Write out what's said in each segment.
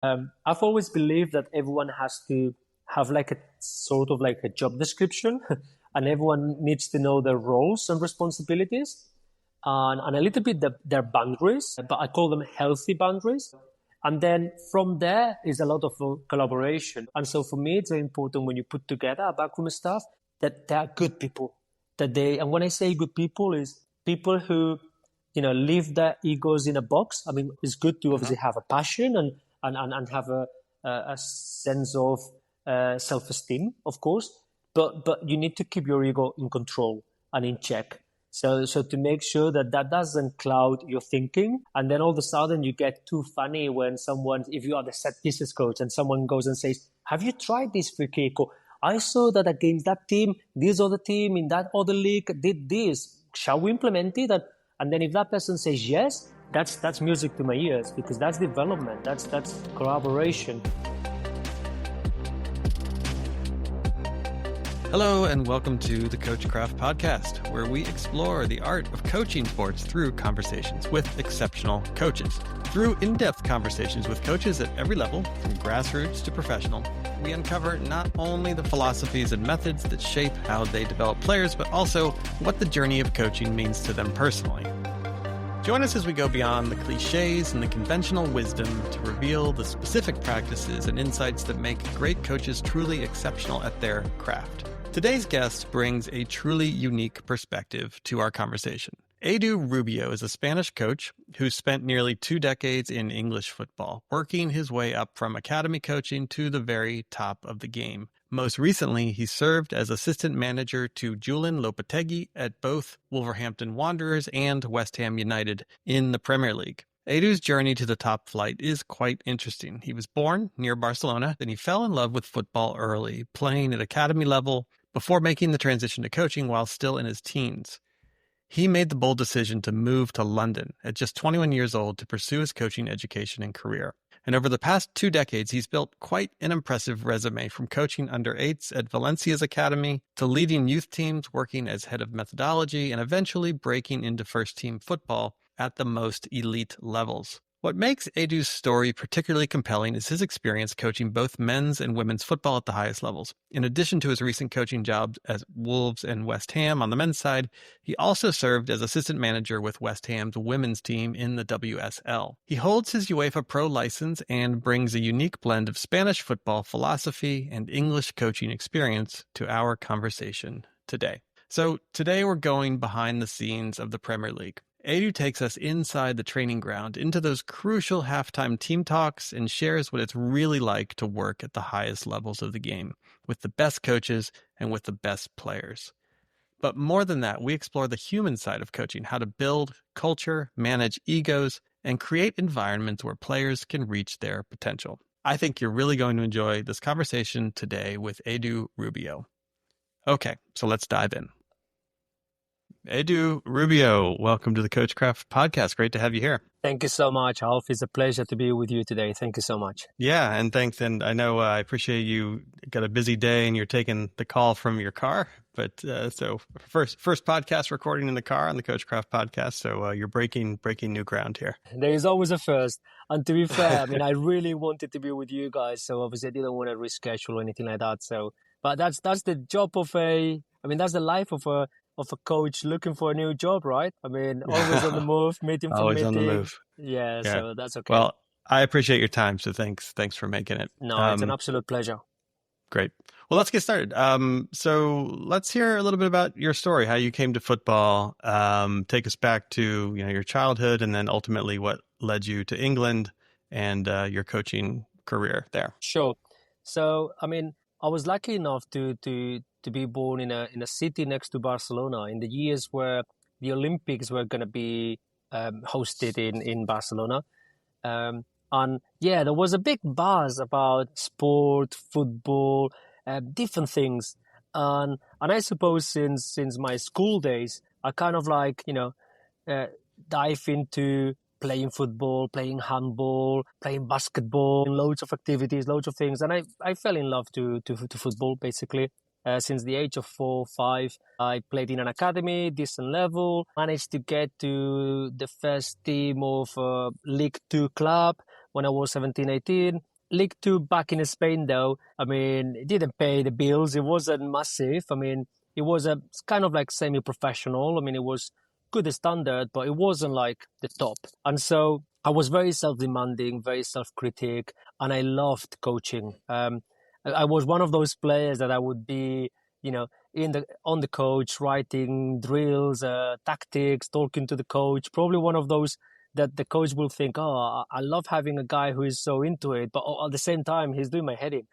I've always believed that everyone has to have like a sort of like a job description and everyone needs to know their roles and responsibilities and a little bit their boundaries, but I call them healthy boundaries. And then from there is a lot of collaboration. And so for me, it's very important when you put together a backroom staff that they are good people. And when I say good people, is people who, leave their egos in a box. I mean, it's good to obviously have a passion and have a sense of self-esteem, of course, but you need to keep your ego in control and in check. So to make sure that doesn't cloud your thinking, and then all of a sudden you get too funny when if you are the set pieces coach and someone goes and says, "Have you tried this free kick?" Or, "I saw that against that team, this other team in that other league did this. Shall we implement it?" And then if that person says yes, that's music to my ears, because that's development, that's collaboration. Hello and welcome to the CoachCraft Podcast, where we explore the art of coaching sports through conversations with exceptional coaches. Through in-depth conversations with coaches at every level, from grassroots to professional, we uncover not only the philosophies and methods that shape how they develop players, but also what the journey of coaching means to them personally. Join us as we go beyond the cliches and the conventional wisdom to reveal the specific practices and insights that make great coaches truly exceptional at their craft. Today's guest brings a truly unique perspective to our conversation. Edu Rubio is a Spanish coach who spent nearly 2 decades in English football, working his way up from academy coaching to the very top of the game. Most recently, he served as assistant manager to Julian Lopetegui at both Wolverhampton Wanderers and West Ham United in the Premier League. Edu's journey to the top flight is quite interesting. He was born near Barcelona, then he fell in love with football early, playing at academy level before making the transition to coaching while still in his teens. He made the bold decision to move to London at just 21 years old to pursue his coaching education and career. And over the past 2 decades, he's built quite an impressive resume, from coaching under-8s at Valencia's academy to leading youth teams, working as head of methodology, and eventually breaking into first-team football at the most elite levels. What makes Edu's story particularly compelling is his experience coaching both men's and women's football at the highest levels. In addition to his recent coaching jobs at Wolves and West Ham on the men's side, he also served as assistant manager with West Ham's women's team in the WSL. He holds his UEFA Pro license and brings a unique blend of Spanish football philosophy and English coaching experience to our conversation today. So today we're going behind the scenes of the Premier League. Edu takes us inside the training ground, into those crucial halftime team talks, and shares what it's really like to work at the highest levels of the game, with the best coaches and with the best players. But more than that, we explore the human side of coaching, how to build culture, manage egos, and create environments where players can reach their potential. I think you're really going to enjoy this conversation today with Edu Rubio. Okay, so let's dive in. Edu Rubio, welcome to the CoachCraft Podcast. Great to have you here. Thank you so much, Alf. It's a pleasure to be with you today. Thank you so much. Yeah, and thanks. And I know I appreciate you got a busy day and you're taking the call from your car. But so first podcast recording in the car on the CoachCraft Podcast. So you're breaking new ground here. There is always a first. And to be fair, I mean, I really wanted to be with you guys. So obviously I didn't want to reschedule or anything like that. So, but that's the job of that's the life of a coach looking for a new job, right? I mean, always on the move, meeting for always meeting. On the move. Yeah, so that's okay. Well, I appreciate your time, so thanks for making it. No, it's an absolute pleasure. Great. Well, let's get started. So let's hear a little bit about your story, how you came to football. Take us back to your childhood, and then ultimately what led you to England and your coaching career there. Sure. So, I mean, I was lucky enough to be born in a city next to Barcelona in the years where the Olympics were going to be hosted in Barcelona. And yeah, there was a big buzz about sport, football, different things. And I suppose since my school days, I kind of dive into playing football, playing handball, playing basketball, loads of activities, loads of things. And I fell in love to football, basically. Since the age of 4 or 5, I played in an academy, decent level, managed to get to the first team of a League 2 club when I was 17, 18. League Two back in Spain, though, I mean, it didn't pay the bills. It wasn't massive. I mean, it was a kind of like semi-professional. I mean, it was good standard, but it wasn't like the top. And so I was very self-demanding, very self-critic, and I loved coaching. I was one of those players that I would be, on the coach, writing drills, tactics, talking to the coach. Probably one of those that the coach will think, oh, I love having a guy who is so into it, but at the same time, he's doing my head in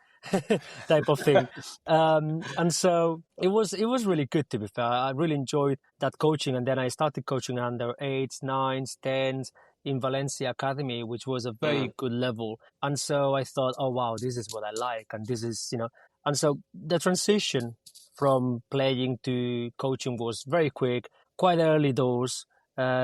type of thing. And so it was really good, to be fair. I really enjoyed that coaching. And then I started coaching under 8s, 9s, 10s in Valencia Academy, which was a very good level. And so I thought, oh, wow, this is what I like. And this is, and so the transition from playing to coaching was very quick, quite early doors,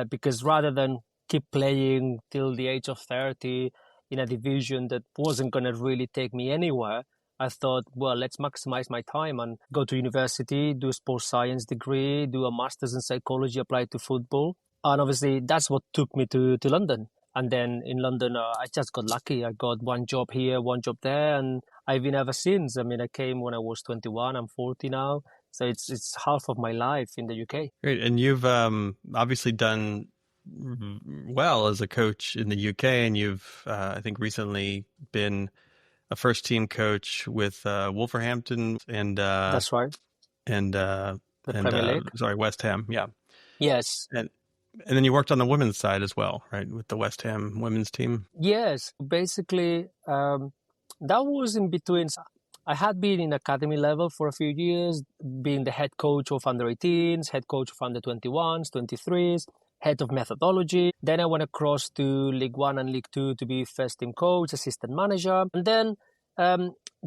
because rather than keep playing till the age of 30 in a division that wasn't going to really take me anywhere, I thought, well, let's maximize my time and go to university, do a sports science degree, do a master's in psychology applied to football. And obviously, that's what took me to London. And then in London, I just got lucky. I got one job here, one job there, and I've been ever since. I mean, I came when I was 21. I'm 40 now. So it's half of my life in the UK. Great. And you've obviously done well as a coach in the UK, and you've, I think, recently been a first team coach with Wolverhampton and that's right, and Premier League. West Ham, yeah, yes, and then you worked on the women's side as well, right, with the West Ham women's team. Yes, basically, that was in between. I had been in academy level for a few years, being the head coach of under 18s, head coach of under 21s, 23s. Head of methodology. Then I went across to League One and League Two to be first team coach, assistant manager. And then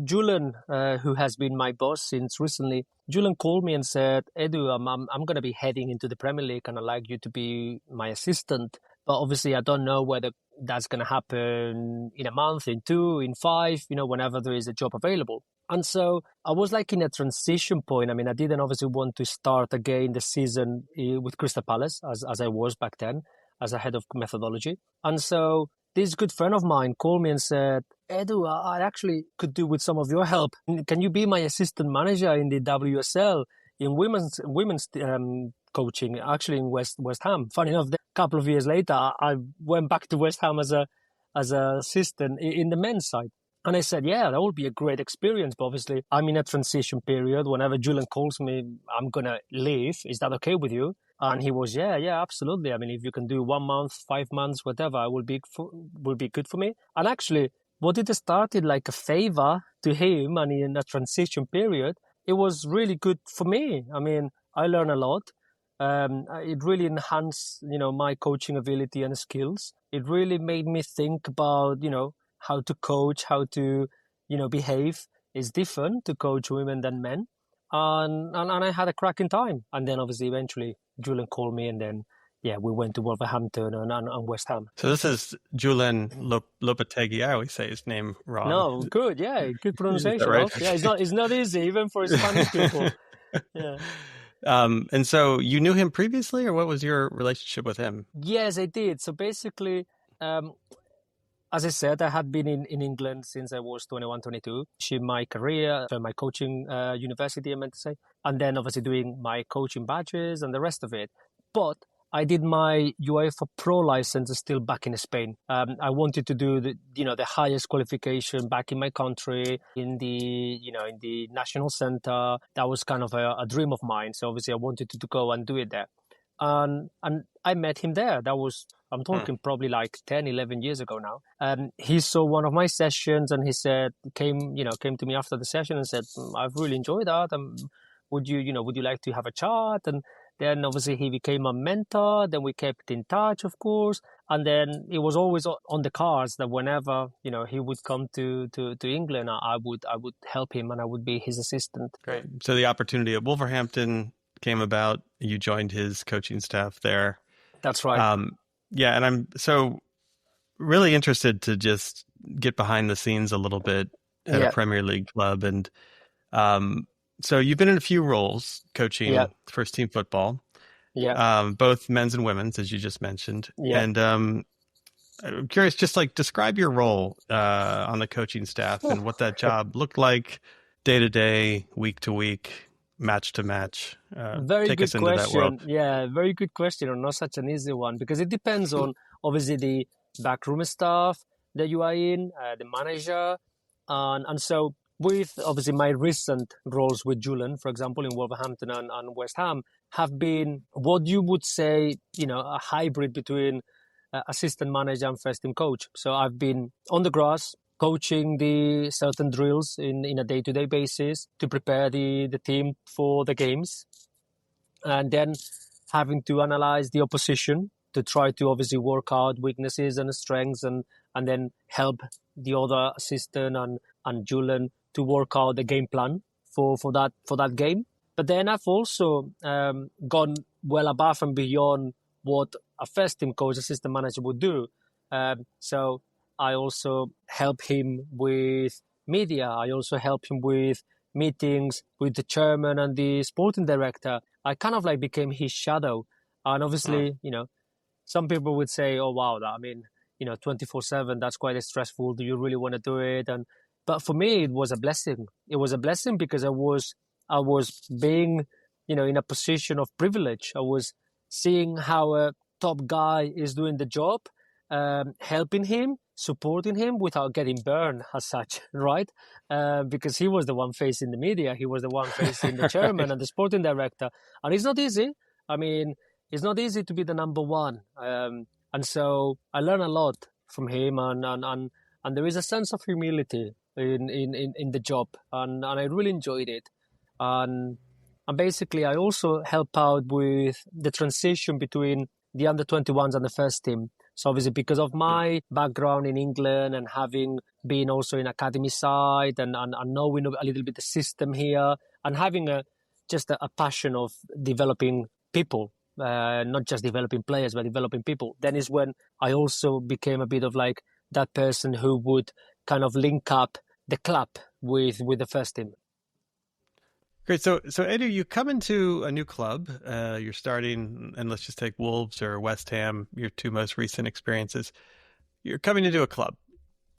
Julian, who has been my boss since recently, Julian called me and said, Edu, I'm going to be heading into the Premier League and I'd like you to be my assistant. But obviously I don't know whether that's going to happen in a month, in 2, in 5, whenever there is a job available. And so I was like in a transition point. I mean, I didn't obviously want to start again the season with Crystal Palace as I was back then, as a head of methodology. And so this good friend of mine called me and said, Edu, I actually could do with some of your help. Can you be my assistant manager in the WSL in women's coaching, actually in West Ham? Funny enough, a couple of years later, I went back to West Ham as a assistant in the men's side. And I said, yeah, that would be a great experience. But obviously, I'm in a transition period. Whenever Julian calls me, I'm going to leave. Is that okay with you? And he was, yeah, absolutely. I mean, if you can do 1 month, 5 months, whatever, it will be good for me. And actually, what it started like a favor to him, and in a transition period, it was really good for me. I mean, I learned a lot. It really enhanced, my coaching ability and skills. It really made me think about, how to coach, how to, behave. Is different to coach women than men. And I had a cracking time. And then obviously eventually Julian called me, and then, we went to Wolverhampton and West Ham. So this is Julian Lopetegui. I always say his name wrong. No, good. Yeah, good pronunciation. Right? Yeah, it's not easy even for Spanish people. Yeah. And so you knew him previously, or what was your relationship with him? Yes, I did. So basically, as I said, I had been in England since I was 21, 22. My career, my coaching university, I meant to say, and then obviously doing my coaching badges and the rest of it. But I did my UEFA Pro license still back in Spain. I wanted to do the highest qualification back in my country, in the national center. That was kind of a dream of mine. So obviously I wanted to go and do it there. And I met him there. That was, I'm talking probably like 10, 11 years ago now. He saw one of my sessions and he said, came to me after the session and said, I've really enjoyed that. Would you like to have a chat? And then obviously he became a mentor. Then we kept in touch, of course. And then it was always on the cards that whenever, he would come to England, I would help him and I would be his assistant. Great. So the opportunity at Wolverhampton came about. You joined his coaching staff there. That's right. And I'm so really interested to just get behind the scenes a little bit at a Premier League club. And so you've been in a few roles coaching first team football, both men's and women's, as you just mentioned. Yeah. And I'm curious, just like describe your role on the coaching staff and what that job looked like day to day, week to week, match to match. Very Take us good into that world. question. Yeah, very good question, or not such an easy one, because it depends on obviously the backroom staff that you are in, the manager, and so with obviously my recent roles with Julian, for example, in Wolverhampton and West Ham, have been what you would say, a hybrid between assistant manager and first team coach. So I've been on the grass coaching the certain drills in a day-to-day basis to prepare the team for the games, and then having to analyze the opposition to try to obviously work out weaknesses and strengths, and then help the other assistant and Julian to work out the game plan for that game. But then I've also gone well above and beyond what a first team coach, assistant manager would do. So I also help him with media. I also help him with meetings with the chairman and the sporting director. I kind of like became his shadow. And obviously, some people would say, oh, wow, 24/7, that's quite stressful. Do you really want to do it? But for me, it was a blessing. It was a blessing because I was being, in a position of privilege. I was seeing how a top guy is doing the job, helping him, supporting him without getting burned as such, right? Because he was the one facing the media. He was the one facing the chairman and the sporting director. And it's not easy. I mean, it's not easy to be the number one. And so I learned a lot from him, and there is a sense of humility in the job, and I really enjoyed it. And basically, I also help out with the transition between the under-21s and the first team. So obviously, because of my background in England and having been also in academy side and knowing a little bit the system here, and having just a passion of developing people, not just developing players, but developing people, then is when I also became a bit of like that person who would kind of link up the club with the first team. Great. So Edu, you come into a new club. You're starting, and let's just take Wolves or West Ham, your two most recent experiences. You're coming into a club,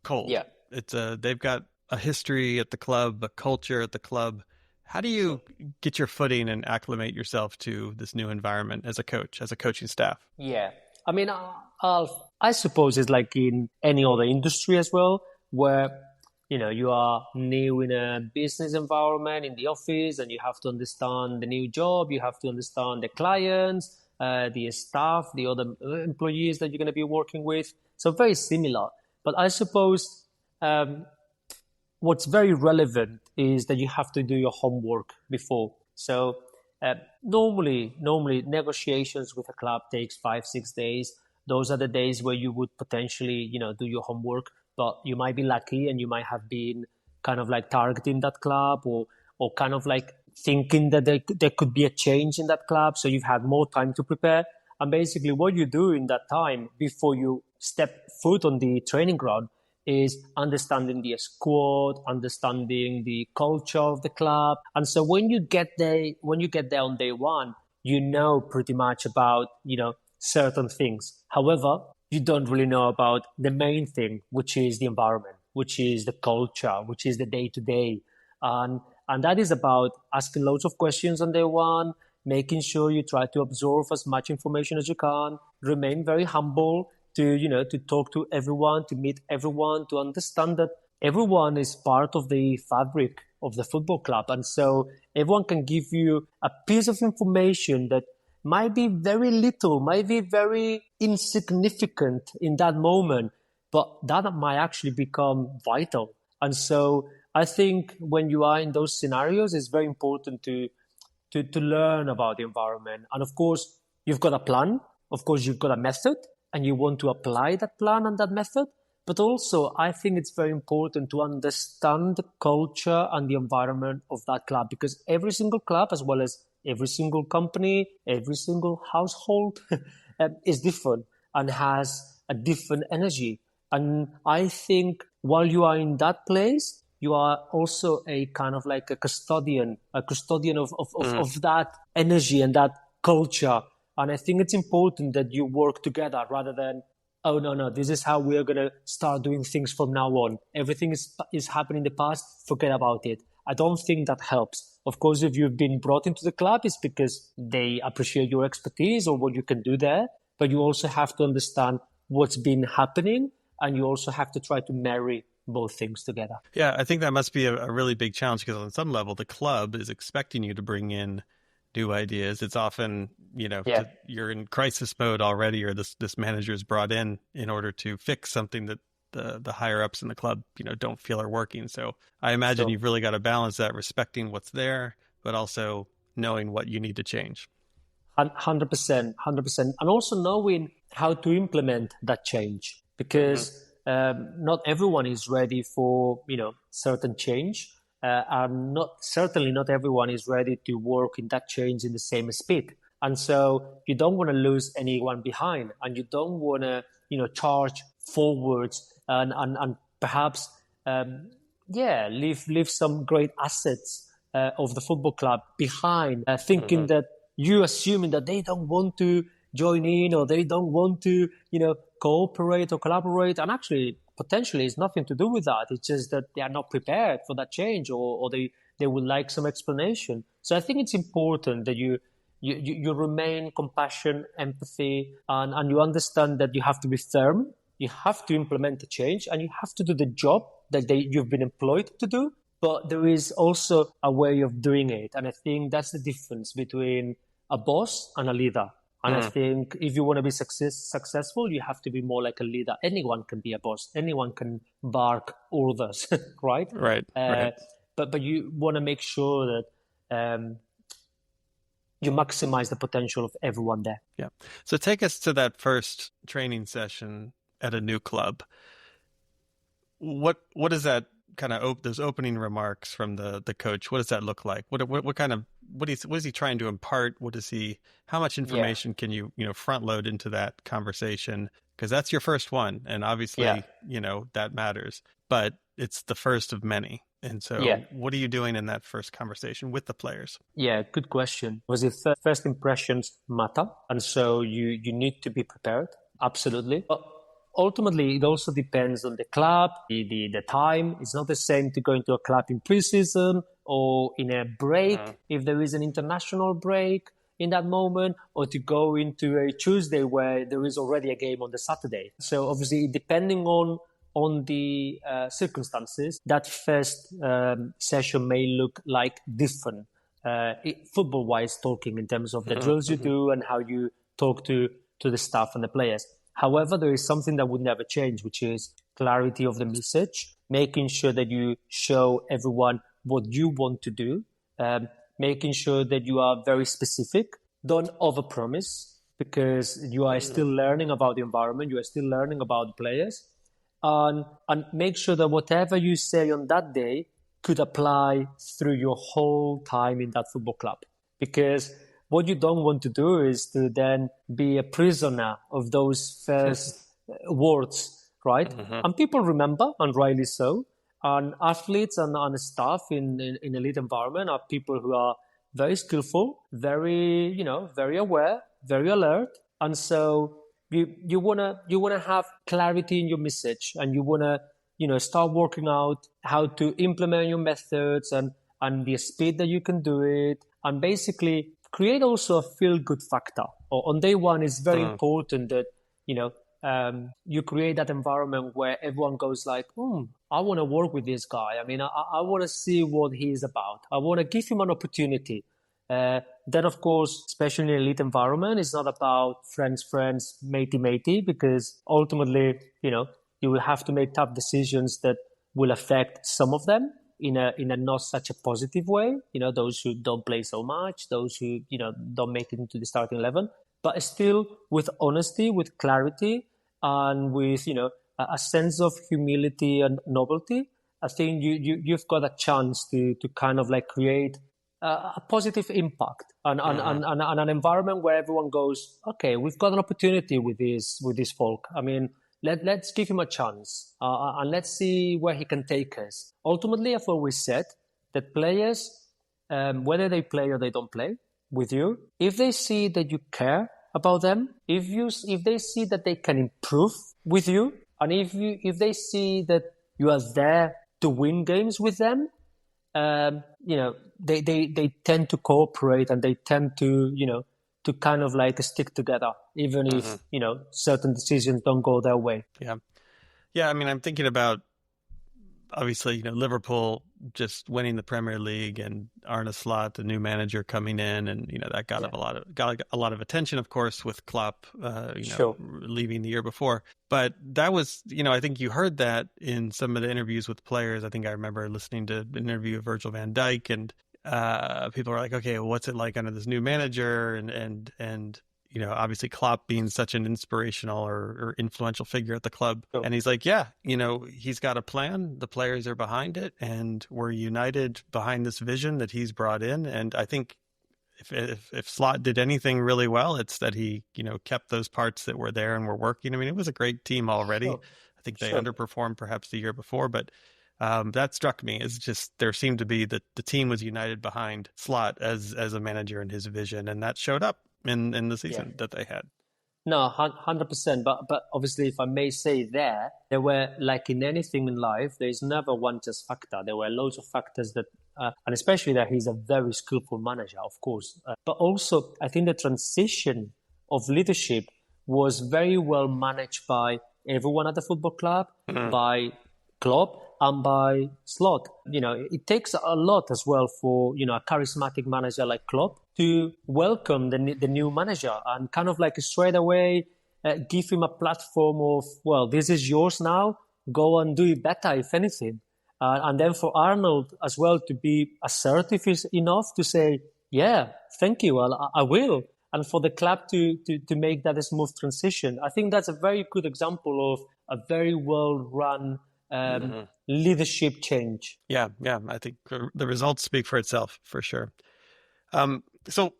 cold. Yeah. It's they've got a history at the club, a culture at the club. How do you get your footing and acclimate yourself to this new environment as a coach, as a coaching staff? Yeah. I mean, Alf, I suppose it's like in any other industry as well, where you are new in a business environment in the office, and you have to understand the new job. You have to understand the clients, the staff, the other employees that you're going to be working with. So very similar. But I suppose what's very relevant is that you have to do your homework before. So normally negotiations with a club takes 5-6 days. Those are the days where you would potentially, do your homework. But you might be lucky and you might have been kind of like targeting that club or kind of like thinking that there could be a change in that club. So you've had more time to prepare. And basically what you do in that time before you step foot on the training ground is understanding the squad, understanding the culture of the club. And so when you get there on day one, pretty much about, certain things. However, you don't really know about the main thing, which is the environment, which is the culture, which is the day-to-day. And that is about asking loads of questions on day one, making sure you try to absorb as much information as you can, remain very humble to talk to everyone, to meet everyone, to understand that everyone is part of the fabric of the football club. And so everyone can give you a piece of information that might be very little, might be very insignificant in that moment, but that might actually become vital. And so I think when you are in those scenarios, it's very important to learn about the environment. And of course, you've got a plan. Of course, you've got a method, and you want to apply that plan and that method. But also, I think it's very important to understand the culture and the environment of that club, because every single club, as well as every single company, every single household is different and has a different energy. And I think while you are in that place, you are also a kind of like a custodian of that energy and that culture. And I think it's important that you work together rather than oh, no, this is how we are going to start doing things from now on. Everything is happening in the past, forget about it. I don't think that helps. Of course, if you've been brought into the club, it's because they appreciate your expertise or what you can do there. But you also have to understand what's been happening, and you also have to try to marry both things together. Yeah, I think that must be a really big challenge, because on some level, the club is expecting you to bring in new ideas. It's often, you're in crisis mode already, or this manager is brought in order to fix something that the higher ups in the club, don't feel are working. So I imagine you've really got to balance that, respecting what's there, but also knowing what you need to change. 100%. And also knowing how to implement that change, because not everyone is ready for, certain change. And certainly not everyone is ready to work in that change in the same speed. And so you don't want to lose anyone behind, and you don't want to, charge forwards and perhaps, leave some great assets of the football club behind, thinking that you assuming that they don't want to join in, or they don't want to, cooperate or collaborate. And actually, potentially, it's nothing to do with that. It's just that they are not prepared for that change, or they would like some explanation. So I think it's important that you remain compassion, empathy, and you understand that you have to be firm. You have to implement the change, and you have to do the job that you've been employed to do. But there is also a way of doing it. And I think that's the difference between a boss and a leader. And I think if you want to be successful, you have to be more like a leader. Anyone can be a boss. Anyone can bark orders, right? Right. But you want to make sure that you maximize the potential of everyone there. Yeah. So take us to that first training session at a new club. What is that kind of those opening remarks from the coach? What does that look like? What is he trying to impart? How much information can you front load into that conversation? Because that's your first one, and obviously that matters, but it's the first of many. And so what are you doing in that first conversation with the players? Yeah, good question. First impressions matter, and so you need to be prepared. Absolutely. But ultimately, it also depends on the club, the time. It's not the same to go into a club in pre-season or in a break, if there is an international break in that moment, or to go into a Tuesday where there is already a game on the Saturday. So obviously, depending on the circumstances, that first session may look like different, football-wise talking, in terms of the drills you do and how you talk to the staff and the players. However, there is something that would never change, which is clarity of the message, making sure that you show everyone what you want to do, making sure that you are very specific. Don't overpromise, because you are still learning about the environment, you are still learning about the players, and make sure that whatever you say on that day could apply through your whole time in that football club. Because what you don't want to do is to then be a prisoner of those first words, right? And people remember, and rightly so. And athletes and staff in elite environment are people who are very skillful, very aware, very alert. And so you wanna have clarity in your message, and you wanna start working out how to implement your methods and the speed that you can do it, and basically create also a feel-good factor. On day one, it's very important that, you create that environment where everyone goes like, I want to work with this guy. I mean, I want to see what he's about. I want to give him an opportunity. Then, of course, especially in an elite environment, it's not about friends, matey, because ultimately, you will have to make tough decisions that will affect some of them in a not such a positive way. Those who don't play so much, those who, don't make it into the starting 11, but still with honesty, with clarity, and with, a sense of humility and novelty. I think you've got a chance to kind of like create a positive impact and an environment where everyone goes, okay, we've got an opportunity with this folk. I mean, let's give him a chance and let's see where he can take us. Ultimately, I've always said that players, whether they play or they don't play with you, if they see that you care about them. If they see that they can improve with you, and if they see that you are there to win games with them, they tend to cooperate, and they tend to to kind of like stick together, even if certain decisions don't go their way. Yeah. I mean, I'm thinking about, obviously, Liverpool just winning the Premier League, and Arne Slot, the new manager, coming in, and that got a lot of attention, of course, with Klopp, leaving the year before. But that was, I think you heard that in some of the interviews with players. I think I remember listening to an interview of Virgil van Dijk, and people are like, okay, well, what's it like under this new manager? And obviously Klopp being such an inspirational or influential figure at the club. Sure. And he's like, he's got a plan. The players are behind it, and we're united behind this vision that he's brought in. And I think if Slot did anything really well, it's that he, kept those parts that were there and were working. I mean, it was a great team already. Sure. I think they underperformed perhaps the year before, but that struck me as just there seemed to be that the team was united behind Slot as a manager and his vision, and that showed up in the season that they had. No, 100%. But obviously, if I may say there were, like in anything in life, there's never one just factor. There were loads of factors that, and especially that he's a very skillful manager, of course. But also, I think the transition of leadership was very well managed by everyone at the football club, by Klopp, and by Slot. It takes a lot as well for, a charismatic manager like Klopp to welcome the new manager and kind of like straight away give him a platform of, well, this is yours now, go and do it better, if anything. And then for Arnold as well to be assertive enough to say, yeah, thank you, I will. And for the club to make that a smooth transition. I think that's a very good example of a very well-run leadership change. Yeah. I think the results speak for itself, for sure. So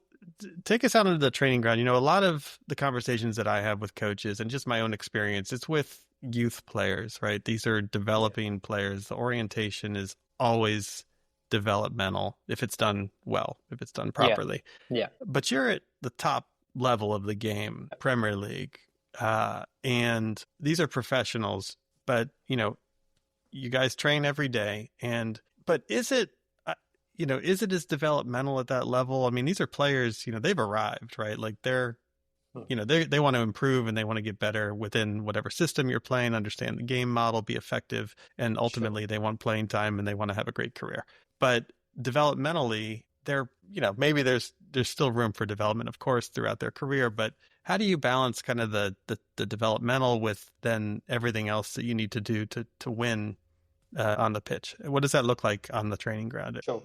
take us out into the training ground. A lot of the conversations that I have with coaches and just my own experience, it's with youth players, right? These are developing players. The orientation is always developmental if it's done well, if it's done properly. Yeah. But you're at the top level of the game, Premier League, and these are professionals, but, you guys train every day. But is it as developmental at that level? I mean, these are players, they've arrived, right? Like they're, they want to improve and they want to get better within whatever system you're playing, understand the game model, be effective. And ultimately they want playing time and they want to have a great career. But developmentally, they're, maybe there's still room for development, of course, throughout their career. But how do you balance kind of the developmental with then everything else that you need to do to win on the pitch? What does that look like on the training ground? Sure.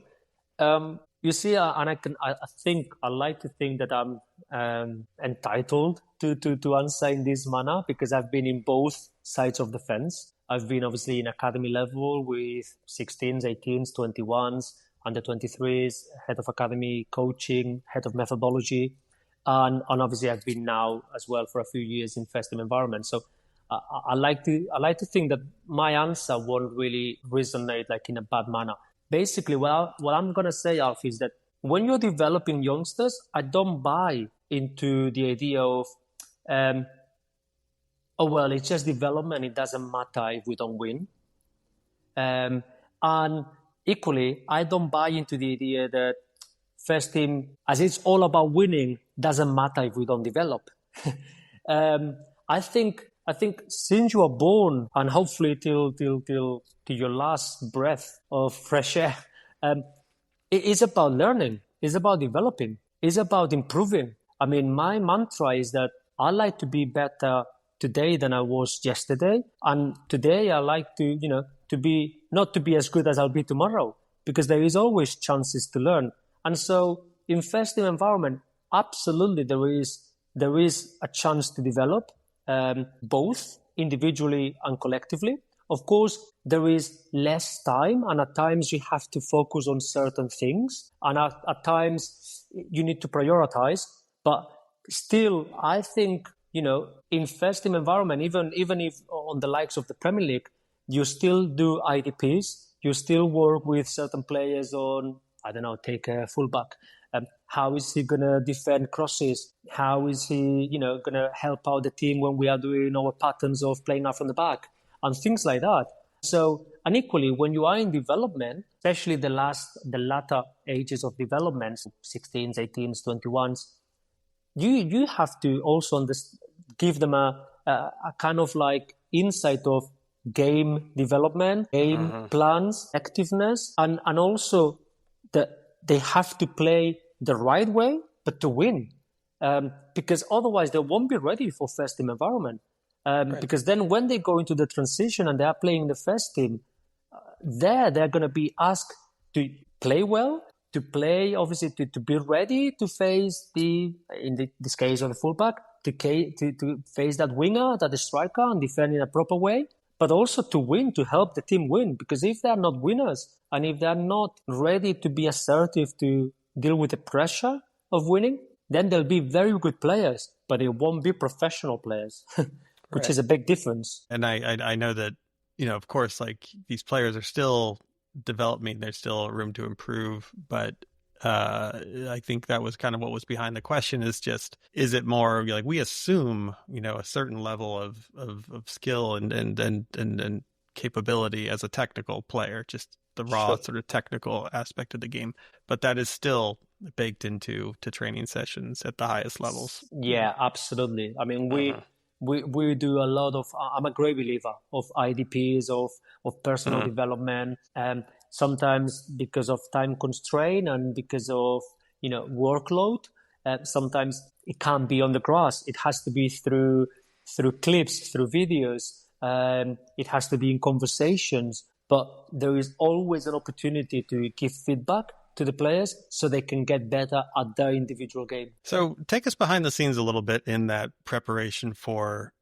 You see, and I like to think that I'm entitled to answer in this manner because I've been in both sides of the fence. I've been obviously in academy level with 16s, 18s, 21s, under 23s, head of academy coaching, head of methodology. And obviously I've been now as well for a few years in first team environment. So I like to think that my answer won't really resonate like in a bad manner. Basically, what I'm going to say, Alf, is that when you're developing youngsters, I don't buy into the idea of, it's just development. It doesn't matter if we don't win. And equally, I don't buy into the idea that first team, as it's all about winning, doesn't matter if we don't develop. I think since you are born and hopefully till your last breath of fresh air, it is about learning. It's about developing. It's about improving. I mean, my mantra is that I like to be better today than I was yesterday. And today I like to, not to be as good as I'll be tomorrow, because there is always chances to learn. And so in first team environment, absolutely there is a chance to develop, both individually and collectively. Of course, there is less time, and at times you have to focus on certain things, and at times you need to prioritize. But still, I think, in first team environment, even if on the likes of the Premier League, you still do IDPs, you still work with certain players on, I don't know, take a fullback. How is he going to defend crosses? How is he, going to help out the team when we are doing our patterns of playing out from the back and things like that? So, and equally, when you are in development, especially the latter ages of development, 16s, 18s, 21s, you have to also give them a kind of like insight of game development, game plans, activeness, and also that they have to play the right way, but to win. Because otherwise they won't be ready for first team environment. Right. Because then when they go into the transition and they are playing the first team, they're going to be asked to play well, to play, obviously, to be ready to face this case of the fullback, to face that winger, that striker, and defend in a proper way, but also to win, to help the team win. Because if they're not winners and if they're not ready to be assertive to deal with the pressure of winning, then they'll be very good players, but it won't be professional players, which is a big difference. And I know that, of course, like these players are still developing, there's still room to improve, but I think that was kind of what was behind the question is it more like we assume, a certain level of skill and capability as a technical player, just the raw sort of technical aspect of the game, but that is still baked into training sessions at the highest levels. Yeah, absolutely. I mean, we do a lot of, I'm a great believer of IDPs, of personal development, and sometimes because of time constraint and because of, workload, sometimes it can't be on the grass. It has to be through clips, through videos. It has to be in conversations, but there is always an opportunity to give feedback to the players so they can get better at their individual game. So take us behind the scenes a little bit in that preparation for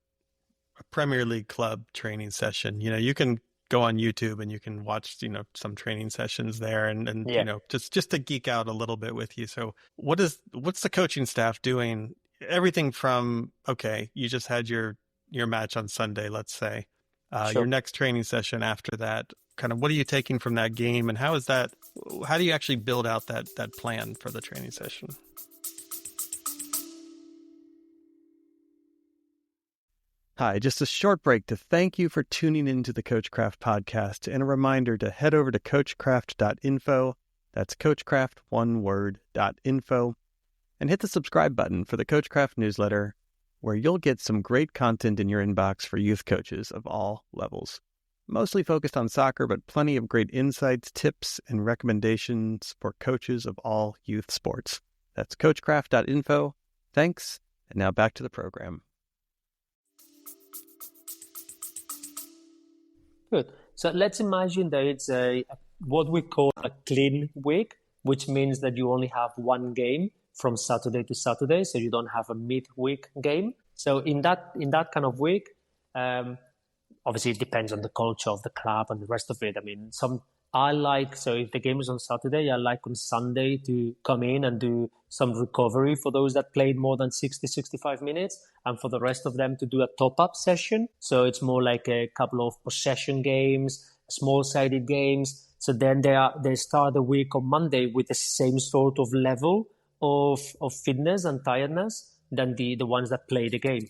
a Premier League club training session. You can go on YouTube and you can watch, some training sessions there and just to geek out a little bit with you. So what's the coaching staff doing? Everything from, okay, you just had your match on Sunday, let's say, your next training session after that, kind of what are you taking from that game and how do you actually build out that plan for the training session? Hi, just a short break to thank you for tuning into the CoachCraft podcast and a reminder to head over to coachcraft.info. That's coachcraft, one word, .info, and hit the subscribe button for the CoachCraft newsletter, where you'll get some great content in your inbox for youth coaches of all levels. Mostly focused on soccer, but plenty of great insights, tips, and recommendations for coaches of all youth sports. That's coachcraft.info. Thanks, and now back to the program. Good. So let's imagine that it's what we call a clean week, which means that you only have one game from Saturday to Saturday, so you don't have a midweek game. So in that kind of week, obviously it depends on the culture of the club and the rest of it. I mean, so if the game is on Saturday, I like on Sunday to come in and do some recovery for those that played more than 60, 65 minutes, and for the rest of them to do a top-up session. So it's more like a couple of possession games, small-sided games. So then they start the week on Monday with the same sort of level of fitness and tiredness than the ones that play the game.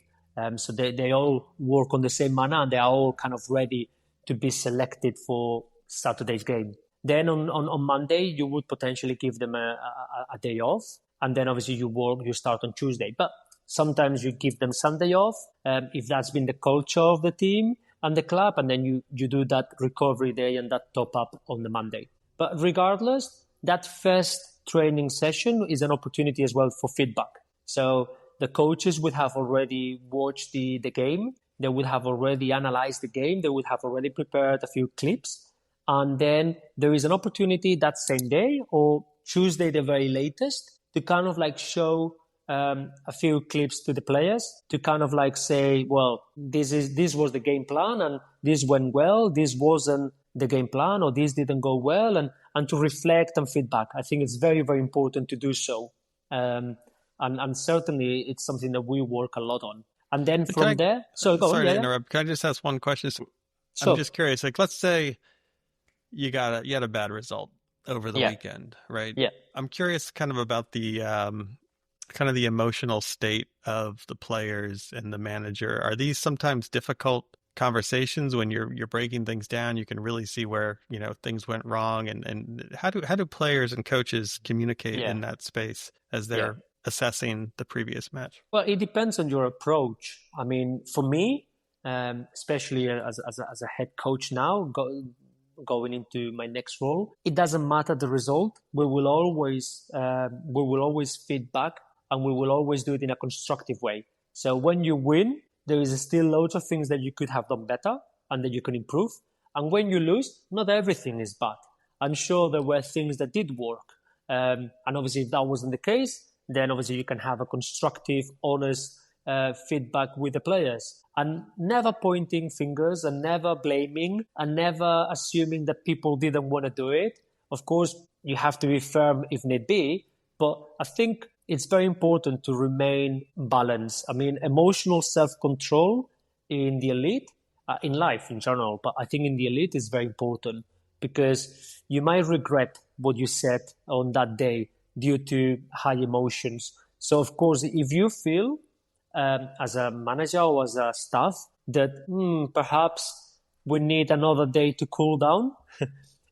So they all work on the same manner and they are all kind of ready to be selected for Saturday's game. Then on Monday, you would potentially give them a day off. And then obviously you start on Tuesday. But sometimes you give them Sunday off if that's been the culture of the team and the club. And then you do that recovery day and that top up on the Monday. But regardless, that first training session is an opportunity as well for feedback. So the coaches would have already watched the game. They would have already analyzed the game. They would have already prepared a few clips. And then there is an opportunity that same day or Tuesday, the very latest, to kind of like show a few clips to the players to kind of like say, well, this was the game plan and this went well. This wasn't the game plan or this didn't go well, and to reflect and feedback. I think it's very, very important to do so. And certainly it's something that we work a lot on. And then from there... Sorry to interrupt. Can I just ask one question? I'm just curious. Like, let's say you had a bad result over the weekend, right? Yeah. I'm curious kind of about the kind of the emotional state of the players and the manager. Are these sometimes difficult conversations when you're breaking things down? You can really see where, things went wrong, and how do players and coaches communicate in that space as they're assessing the previous match? Well, it depends on your approach. I mean, for me, especially as a head coach now, going into my next role, it doesn't matter the result. We will always feedback, and we will always do it in a constructive way. So when you win, there is still loads of things that you could have done better and that you can improve. And when you lose, not everything is bad. I'm sure there were things that did work. And obviously, if that wasn't the case, then obviously you can have a constructive, honest feedback with the players. And never pointing fingers and never blaming and never assuming that people didn't want to do it. Of course, you have to be firm if need be, but I think it's very important to remain balanced. I mean, emotional self-control in the elite, in life in general, but I think in the elite is very important because you might regret what you said on that day due to high emotions. So, of course, if you feel as a manager or as a staff that perhaps we need another day to cool down,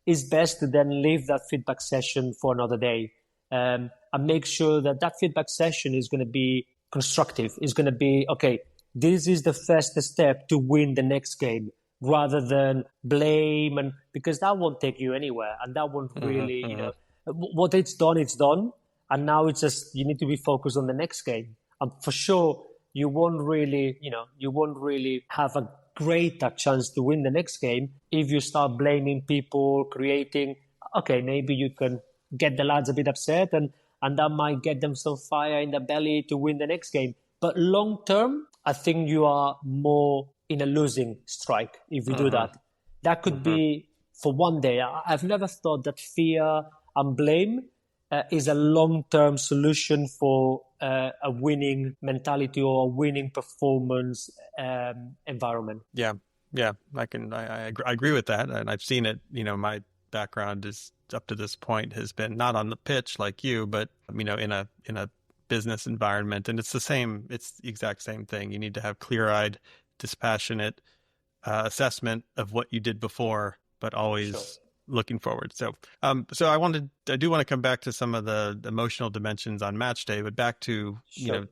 it's best to then leave that feedback session for another day. And make sure that feedback session is going to be constructive. It's going to be, okay, this is the first step to win the next game, rather than blame, and because that won't take you anywhere, and that won't really, what it's done, and now it's just you need to be focused on the next game. And for sure, you won't really have a greater chance to win the next game if you start blaming people, creating. Okay, maybe you can get the lads a bit upset, and that might get them some fire in the belly to win the next game. But long term, I think you are more in a losing strike if you do that. That could be for one day. I've never thought that fear and blame is a long-term solution for a winning mentality or a winning performance environment. Yeah. I agree with that, and I've seen it. My background is up to this point has been not on the pitch like you, but in a business environment, and it's the exact same thing. You need to have clear-eyed, dispassionate assessment of what you did before, but always looking forward. So I do want to come back to some of the emotional dimensions on match day, but back to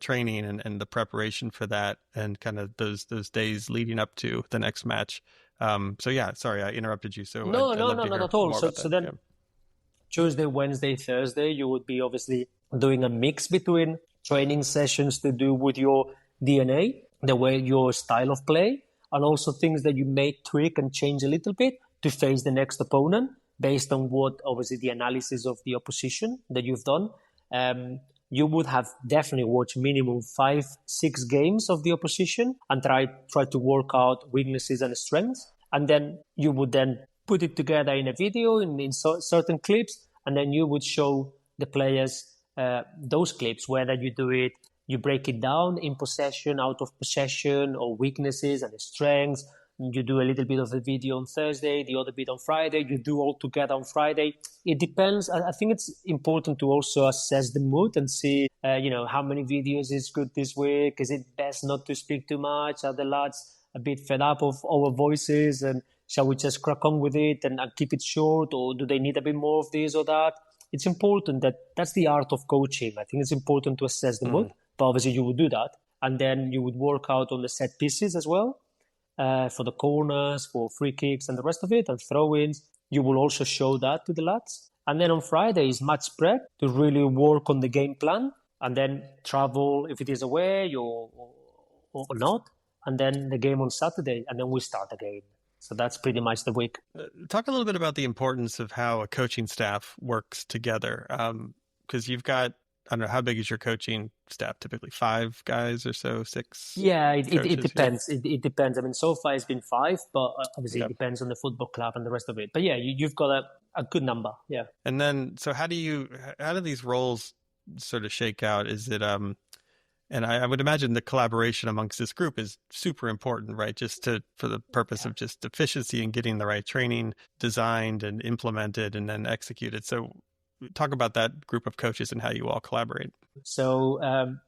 training and the preparation for that, and kind of those days leading up to the next match. Sorry, I interrupted you. So no, not at all. So then Tuesday, Wednesday, Thursday, you would be obviously doing a mix between training sessions to do with your DNA, the way your style of play, and also things that you may tweak and change a little bit to face the next opponent based on what obviously the analysis of the opposition that you've done. You would have definitely watched minimum 5-6 games of the opposition and try to work out weaknesses and strengths. And then you would then put it together in a video in certain clips, and then you would show the players those clips, whether you break it down in possession, out of possession, or weaknesses and strengths. You do a little bit of the video on Thursday, the other bit on Friday. You do all together on Friday. It depends. I think it's important to also assess the mood and see, how many videos is good this week. Is it best not to speak too much? Are the lads a bit fed up of our voices, and shall we just crack on with it and keep it short, or do they need a bit more of this or that? It's important that's the art of coaching. I think it's important to assess the mood, but obviously you would do that. And then you would work out on the set pieces as well. For the corners, for free kicks and the rest of it, and throw-ins. You will also show that to the lads. And then on Friday is match prep to really work on the game plan, and then travel if it is away or not. And then the game on Saturday, and then we start again. So that's pretty much the week. Talk a little bit about the importance of how a coaching staff works together. Because you've got, I don't know, how big is your coaching staff? Typically 5 guys or so, 6? Yeah, it depends. It depends. I mean, so far it's been 5, but obviously it depends on the football club and the rest of it. But yeah, you've got a good number. Yeah. And then, so how do these roles sort of shake out? Is it, And I would imagine the collaboration amongst this group is super important, right? For the purpose of just efficiency and getting the right training designed and implemented and then executed. So talk about that group of coaches and how you all collaborate. So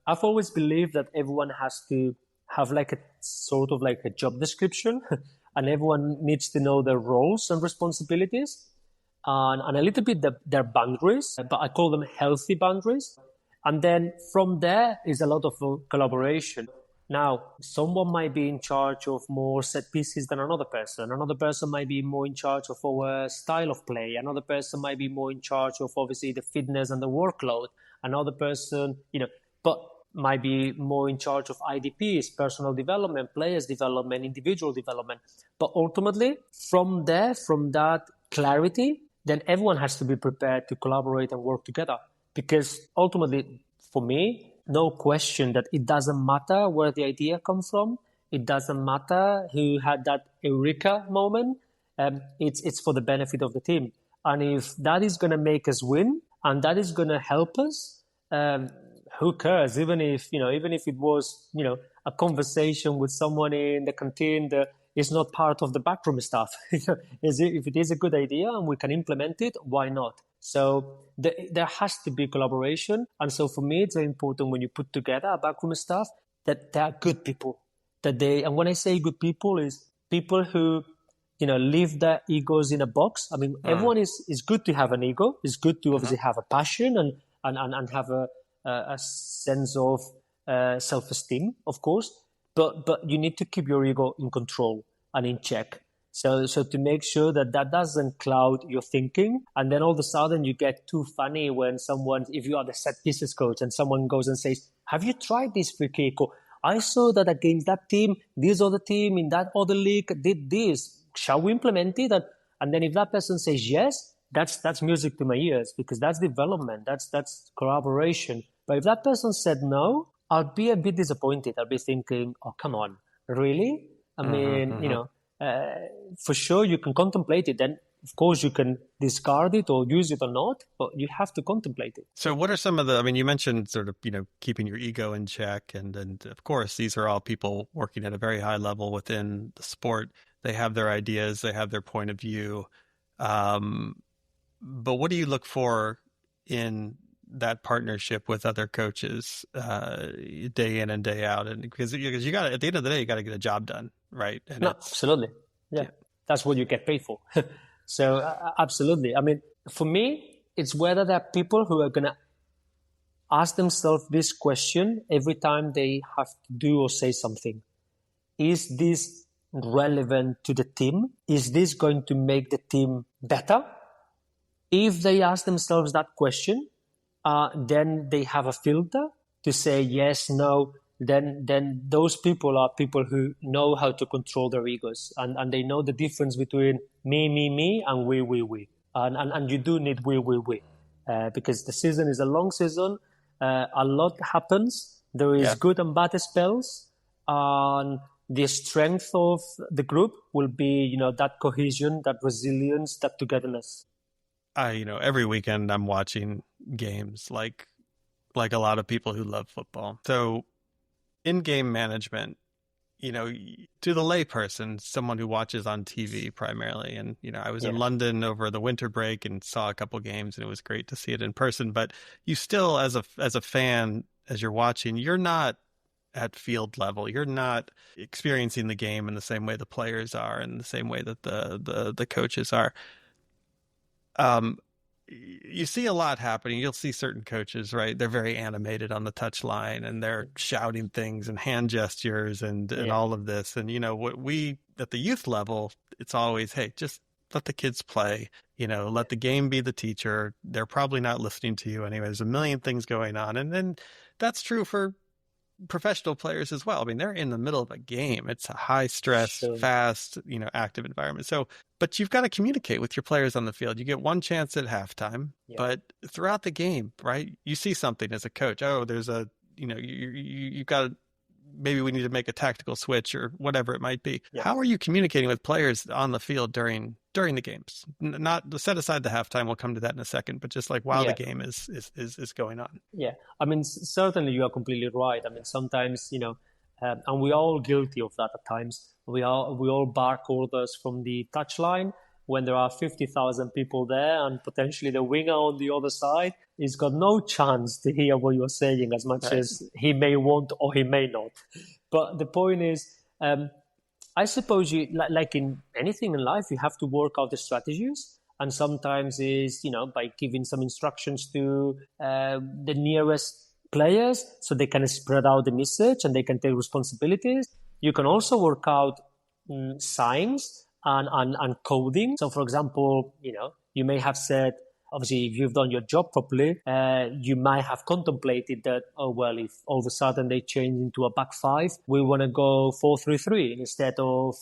I've always believed that everyone has to have like a sort of like a job description and everyone needs to know their roles and responsibilities and a little bit their boundaries, but I call them healthy boundaries. And then from there is a lot of collaboration. Now, someone might be in charge of more set pieces than another person. Another person might be more in charge of our style of play. Another person might be more in charge of obviously the fitness and the workload. Another person, but might be more in charge of IDPs, personal development, players development, individual development. But ultimately, from that clarity, then everyone has to be prepared to collaborate and work together. Because ultimately, for me, no question that it doesn't matter where the idea comes from. It doesn't matter who had that eureka moment. It's for the benefit of the team. And if that is going to make us win and that is going to help us, who cares? Even if it was, a conversation with someone in the canteen that is not part of the backroom stuff. If it is a good idea and we can implement it, why not? So there has to be collaboration. And so for me, it's very important when you put together a backroom staff that they are good people. And when I say good people, is people who, leave their egos in a box. I mean, everyone is good to have an ego. It's good to obviously have a passion and have a sense of self-esteem, of course. But you need to keep your ego in control and in check. So to make sure that doesn't cloud your thinking. And then all of a sudden you get too funny when if you are the set pieces coach and someone goes and says, have you tried this free kick? Or I saw that against that team, this other team in that other league did this. Shall we implement it? And then if that person says yes, that's music to my ears because that's development. That's collaboration. But if that person said no, I'll be a bit disappointed. I'll be thinking, oh, come on, really? I mean, for sure you can contemplate it. Then, of course, you can discard it or use it or not, but you have to contemplate it. So what are some of you mentioned sort of, keeping your ego in check. And of course, these are all people working at a very high level within the sport. They have their ideas, they have their point of view. But what do you look for in that partnership with other coaches day in and day out? And because you got at the end of the day, you got to get a job done, right? And absolutely. Yeah. That's what you get paid for. So absolutely. I mean, for me, it's whether there are people who are going to ask themselves this question every time they have to do or say something. Is this relevant to the team? Is this going to make the team better? If they ask themselves that question, then they have a filter to say yes, no. Then those people are people who know how to control their egos and they know the difference between me, and we. And you do need we. Because the season is a long season. A lot happens. There is good and bad spells. And the strength of the group will be, that cohesion, that resilience, that togetherness. Every weekend I'm watching games like a lot of people who love football. So in-game management, to the layperson, someone who watches on TV primarily. And, I was in London over the winter break and saw a couple games and it was great to see it in person. But you still, as a fan, as you're watching, you're not at field level. You're not experiencing the game in the same way the players are and the same way that the coaches are. You see a lot happening. You'll see certain coaches, right? They're very animated on the touchline and they're shouting things and hand gestures and all of this. And, what we at the youth level, it's always, hey, just let the kids play, let the game be the teacher. They're probably not listening to you anyway. There's a million things going on. And then that's true for professional players as well. I mean, they're in the middle of a game. It's a high stress, fast, active environment. So, but you've got to communicate with your players on the field. You get one chance at halftime, but throughout the game, right? You see something as a coach. Oh, there's you've got to maybe we need to make a tactical switch or whatever it might be. Yeah. How are you communicating with players on the field during the games? Not set aside the halftime. We'll come to that in a second, but just like while the game is going on. Yeah. I mean, certainly you are completely right. I mean, sometimes, and we're all guilty of that at times. We all bark orders from the touchline when there are 50,000 people there, and potentially the winger on the other side has got no chance to hear what you're saying as much as he may want or he may not. But the point is, I suppose you, like in anything in life, you have to work out the strategies. And sometimes is, by giving some instructions to the nearest players so they can spread out the message and they can take responsibilities. You can also work out signs and coding. So, for example, you may have said, obviously, if you've done your job properly, you might have contemplated that, if all of a sudden they change into a back five, we want to go 4-3-3 instead of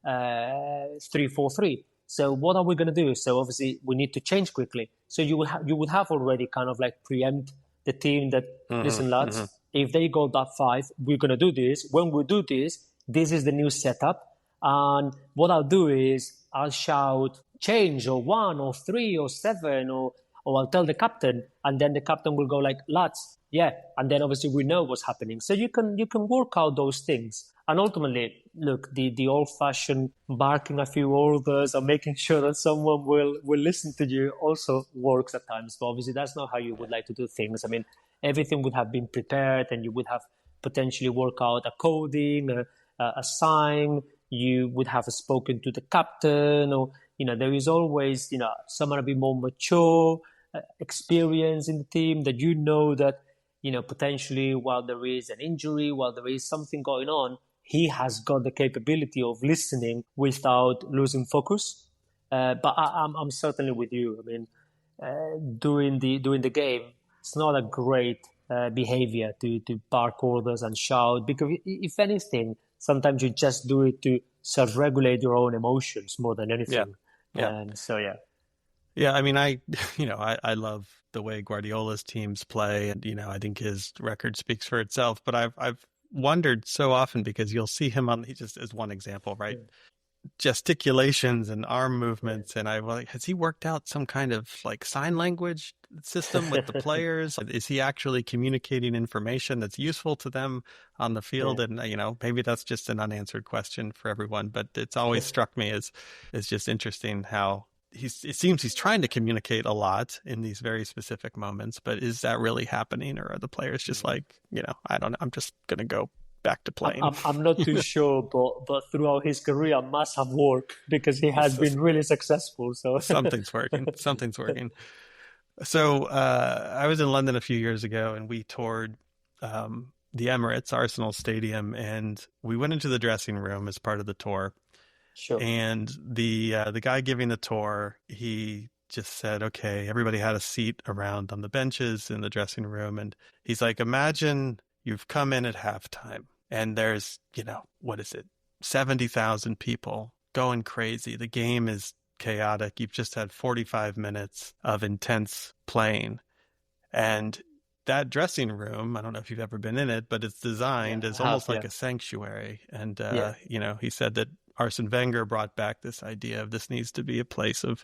3-4-3. So what are we going to do? So obviously we need to change quickly. So you would have already kind of like preempt the team that, listen, lads, if they go that five, we're going to do this. When we do this, this is the new setup. And what I'll do is I'll shout change or 1 or 3 or 7 or I'll tell the captain, and then the captain will go like, lads, yeah. And then obviously we know what's happening. So you can work out those things. And ultimately, look, the old-fashioned barking a few orders or making sure that someone will listen to you also works at times. But obviously that's not how you would like to do things. I mean, everything would have been prepared and you would have potentially worked out a coding, a sign. You would have spoken to the captain, or, there is always, someone a bit more mature, experience in the team that that, potentially while there is an injury, while there is something going on, he has got the capability of listening without losing focus. But I'm certainly with you. I mean, during the game, it's not a great behavior to bark orders and shout, because if anything, sometimes you just do it to self-regulate your own emotions more than anything. Yeah. And so, Yeah, I mean, I love the way Guardiola's teams play, and I think his record speaks for itself. But I've wondered so often, because you'll see him he just as one example, right? Yeah. Gesticulations and arm movements, and has he worked out some kind of like sign language system with the players? Is he actually communicating information that's useful to them on the field? Yeah. And maybe that's just an unanswered question for everyone, but it's always struck me as just interesting how it seems he's trying to communicate a lot in these very specific moments, but is that really happening, or are the players just like, I don't know, I'm just going to go back to playing? I'm not too sure, but throughout his career must have worked, because he has been really successful. So something's working. So I was in London a few years ago, and we toured the Emirates Arsenal Stadium, and we went into the dressing room as part of the tour. Sure. And the guy giving the tour, he just said, okay, everybody had a seat around on the benches in the dressing room. And he's like, imagine you've come in at halftime and there's, 70,000 people going crazy. The game is chaotic. You've just had 45 minutes of intense playing. And that dressing room, I don't know if you've ever been in it, but it's designed as almost like a sanctuary. And, he said that Arsene Wenger brought back this idea of this needs to be a place of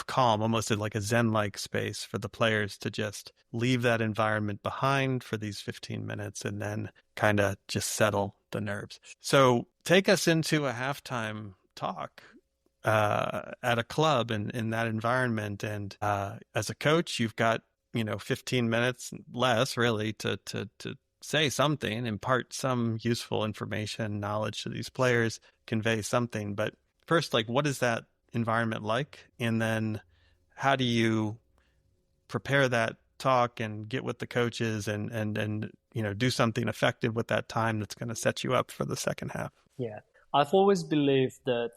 calm, almost like a Zen-like space for the players to just leave that environment behind for these 15 minutes and then kind of just settle the nerves. So take us into a halftime talk at a club in that environment. And as a coach, you've got, 15 minutes less really to say something, impart some useful information, knowledge to these players, convey something. But first, what is that environment like? And then how do you prepare that talk and get with the coaches and do something effective with that time that's going to set you up for the second half? Yeah. I've always believed that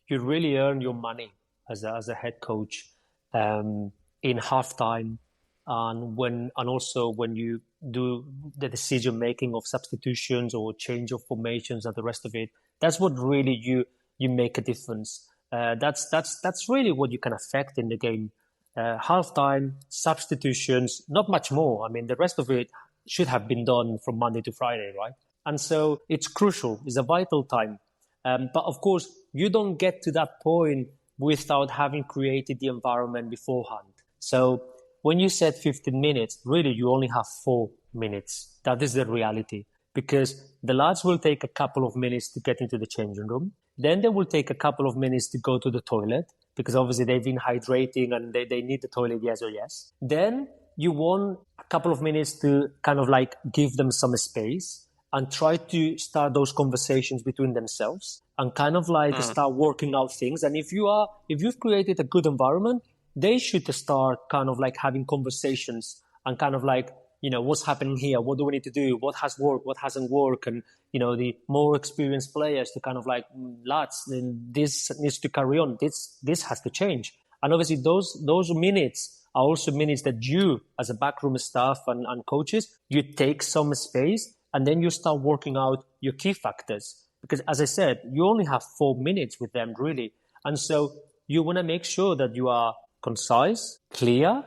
you really earn your money as a head coach in halftime, and also when you do the decision making of substitutions or change of formations and the rest of it. That's what really you make a difference. That's really what you can affect in the game. Halftime, substitutions, not much more. I mean, the rest of it should have been done from Monday to Friday, right? And so it's crucial. It's a vital time. But of course, you don't get to that point without having created the environment beforehand. So when you said 15 minutes, really, you only have 4 minutes. That is the reality. Because the lads will take a couple of minutes to get into the changing room. Then they will take a couple of minutes to go to the toilet, because obviously they've been hydrating and they need the toilet, yes or yes. Then you want a couple of minutes to kind of like give them some space and try to start those conversations between themselves and kind of like start working out things. And if you've created a good environment, they should start kind of like having conversations and kind of like, what's happening here? What do we need to do? What has worked? What hasn't worked? And, the more experienced players to kind of like, lads, this needs to carry on. This has to change. And obviously those minutes are also minutes that you, as a backroom staff and coaches, you take some space and then you start working out your key factors. Because as I said, you only have 4 minutes with them, really. And so you want to make sure that you are concise, clear,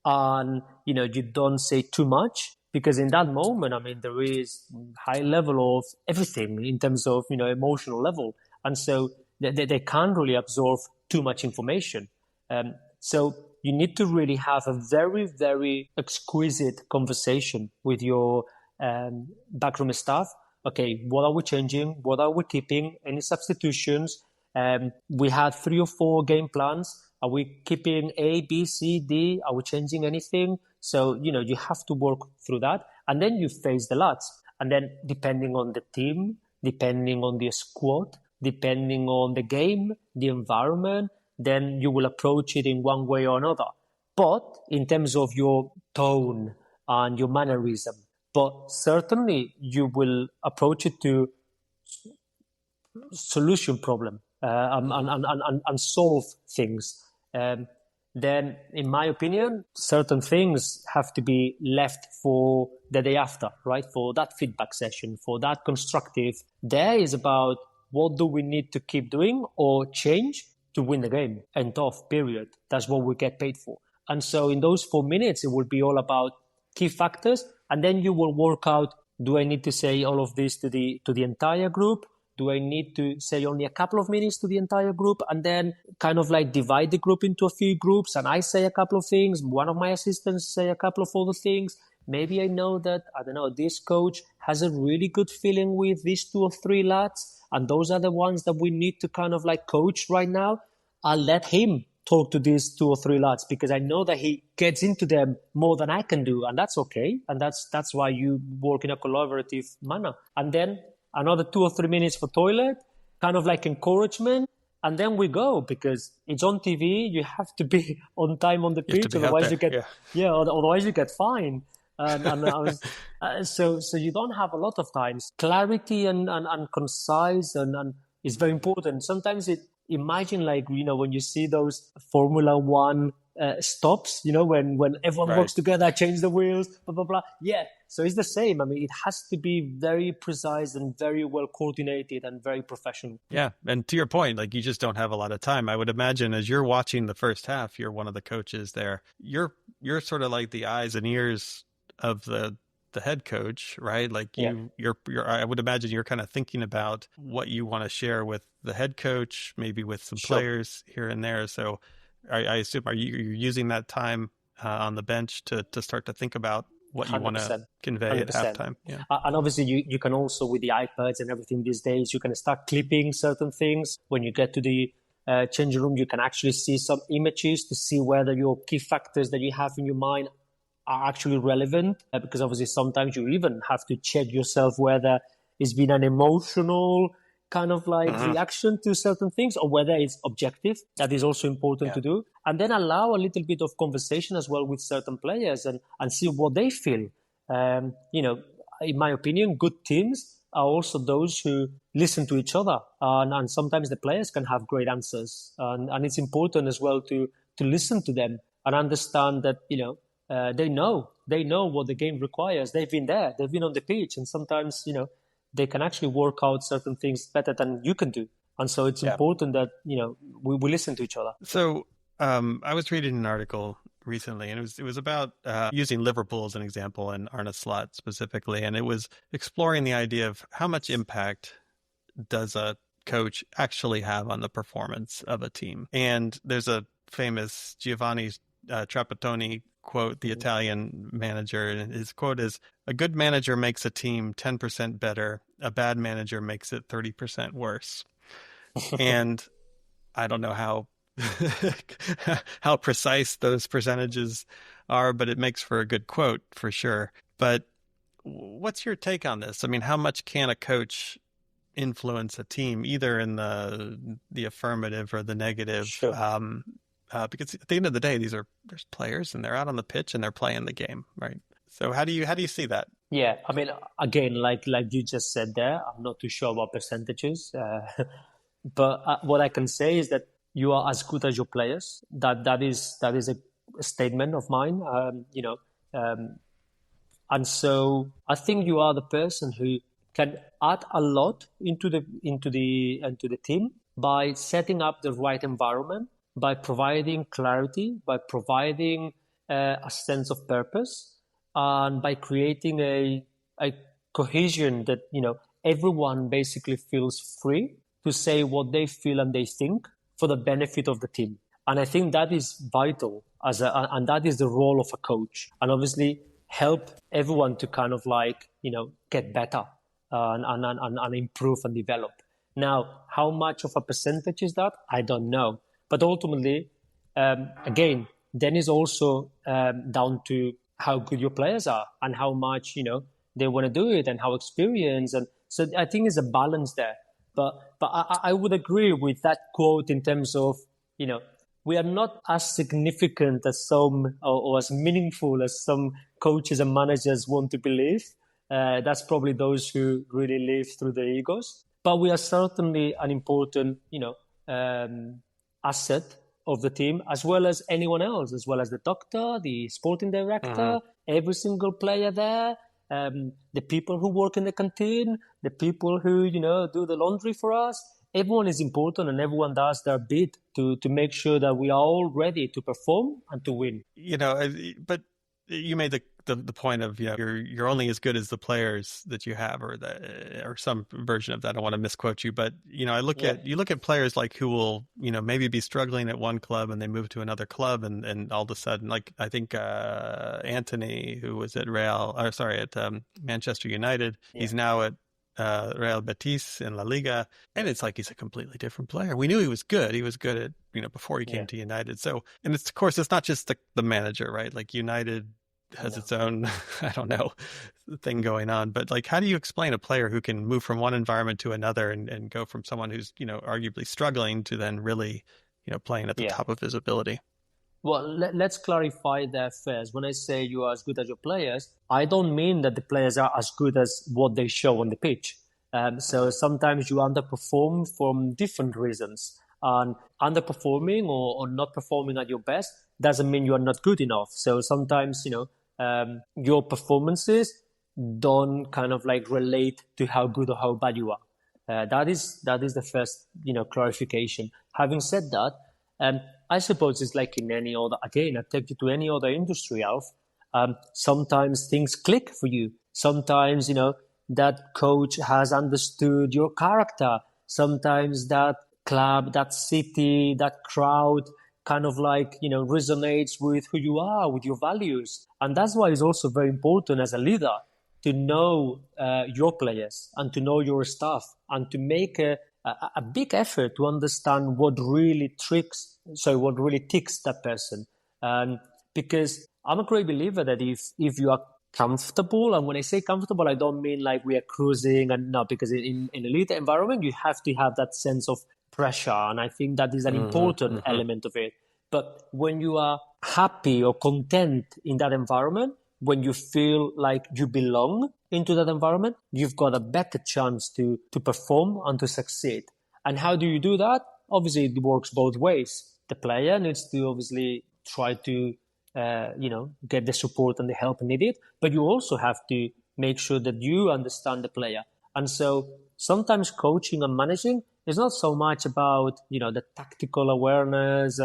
and, you don't say too much. Because in that moment, there is high level of everything in terms of, emotional level. And so they can't really absorb too much information. So you need to really have a very, very exquisite conversation with your backroom staff. Okay, what are we changing? What are we keeping? Any substitutions? We had 3 or 4 game plans. Are we keeping A, B, C, D? Are we changing anything? So, you have to work through that. And then you face the lads. And then depending on the team, depending on the squad, depending on the game, the environment, then you will approach it in one way or another. But in terms of your tone and your mannerism, but certainly you will approach it to solution problem and solve things. Then, in my opinion, certain things have to be left for the day after, right? For that feedback session, for that constructive. There is about what do we need to keep doing or change to win the game. End of, period. That's what we get paid for. And so in those 4 minutes, it will be all about key factors. And then you will work out, do I need to say all of this to the entire group? Do I need to say only a couple of minutes to the entire group and then kind of like divide the group into a few groups and I say a couple of things, one of my assistants say a couple of other things. Maybe I know that, this coach has a really good feeling with these 2 or 3 lads and those are the ones that we need to kind of like coach right now. I'll let him talk to these 2 or 3 lads because I know that he gets into them more than I can do, and that's okay. And that's why you work in a collaborative manner. And then another 2 or 3 minutes for toilet, kind of like encouragement, and then we go because it's on TV. You have to be on time on the pitch, otherwise otherwise you get fined. So you don't have a lot of time. Clarity and concise and is very important. Sometimes imagine when you see those Formula One stops, when everyone works together, change the wheels, blah, blah, blah. Yeah. So it's the same. It has to be very precise and very well coordinated and very professional. Yeah. And to your point, you just don't have a lot of time. I would imagine as you're watching the first half, you're one of the coaches there. You're sort of like the eyes and ears of the head coach, right? You're I would imagine you're kind of thinking about what you want to share with the head coach, maybe with some players here and there. So I assume you're using that time on the bench to start to think about what you want to convey 100%. At halftime. Yeah. And obviously you can also, with the iPads and everything these days, you can start clipping certain things. When you get to the changing room, you can actually see some images to see whether your key factors that you have in your mind are actually relevant, because obviously sometimes you even have to check yourself whether it's been an emotional kind of reaction to certain things or whether it's objective. That is also important to do. And then allow a little bit of conversation as well with certain players and see what they feel. In my opinion, good teams are also those who listen to each other. And sometimes the players can have great answers. And it's important as well to listen to them and understand that, they know what the game requires. They've been there. They've been on the pitch. And sometimes, they can actually work out certain things better than you can do. And so it's important that, we listen to each other. So I was reading an article recently, and it was about using Liverpool as an example and Arne Slot specifically, and it was exploring the idea of how much impact does a coach actually have on the performance of a team. And there's a famous Giovanni Trapattoni quote, the Italian manager, and his quote is, "A good manager makes a team 10% better. A bad manager makes it 30% worse." And I don't know how precise those percentages are, but it makes for a good quote for sure. But what's your take on this? I mean, how much can a coach influence a team, either in the affirmative or the negative? Sure. Because at the end of the day, there's players and they're out on the pitch and they're playing the game, right? So how do you see that? Yeah, I mean, again, like you just said there, I'm not too sure about percentages, but what I can say is that you are as good as your players. That is a statement of mine. And so I think you are the person who can add a lot into the team by setting up the right environment, by providing clarity, by providing a sense of purpose, and by creating a cohesion that, everyone basically feels free to say what they feel and they think for the benefit of the team. And I think that is vital and that is the role of a coach. And obviously help everyone to kind of get better and improve and develop. Now, how much of a percentage is that? I don't know. But ultimately, again, then is also down to how good your players are and how much, they want to do it and how experienced. And so I think there's a balance there. But I would agree with that quote in terms of, we are not as significant as some or as meaningful as some coaches and managers want to believe. That's probably those who really live through their egos. But we are certainly an important, asset of the team, as well as anyone else, as well as the doctor, the sporting director, every single player there, the people who work in the canteen, the people who, do the laundry for us. Everyone is important and everyone does their bit to make sure that we are all ready to perform and to win. But you made the point of, you're only as good as the players that you have, or some version of that. I don't want to misquote you, but you look at players like who will maybe be struggling at one club and they move to another club and all of a sudden, like I think Anthony, who was at Manchester United, he's now at Real Betis in La Liga, and it's like he's a completely different player. We knew he was good. He was good at before he came to United. So, and it's, of course, it's not just the manager, right? Like United has its own, I don't know, thing going on. But like, how do you explain a player who can move from one environment to another and go from someone who's, arguably struggling to then really, playing at the top of his ability? Well, let's clarify that first. When I say you are as good as your players, I don't mean that the players are as good as what they show on the pitch. So sometimes you underperform from different reasons. And underperforming or not performing at your best doesn't mean you are not good enough. So sometimes, your performances don't kind of relate to how good or how bad you are. That is the first, clarification. Having said that, I suppose it's like in any other, again, I take you to any other industry, Alf. Sometimes things click for you. Sometimes, that coach has understood your character. Sometimes that club, that city, that crowd kind of resonates with who you are, with your values. And that's why it's also very important as a leader to know your players and to know your staff and to make a big effort to understand what really ticks that person. Because I'm a great believer that if you are comfortable, and when I say comfortable, I don't mean like we are cruising, and no, because in an elite environment, you have to have that sense of pressure. And I think that is an important element of it. But when you are happy or content in that environment, when you feel like you belong into that environment, you've got a better chance to perform and to succeed. And how do you do that? Obviously, it works both ways. The player needs to obviously try to, get the support and the help needed, but you also have to make sure that you understand the player. And so sometimes coaching and managing is not so much about, the tactical awareness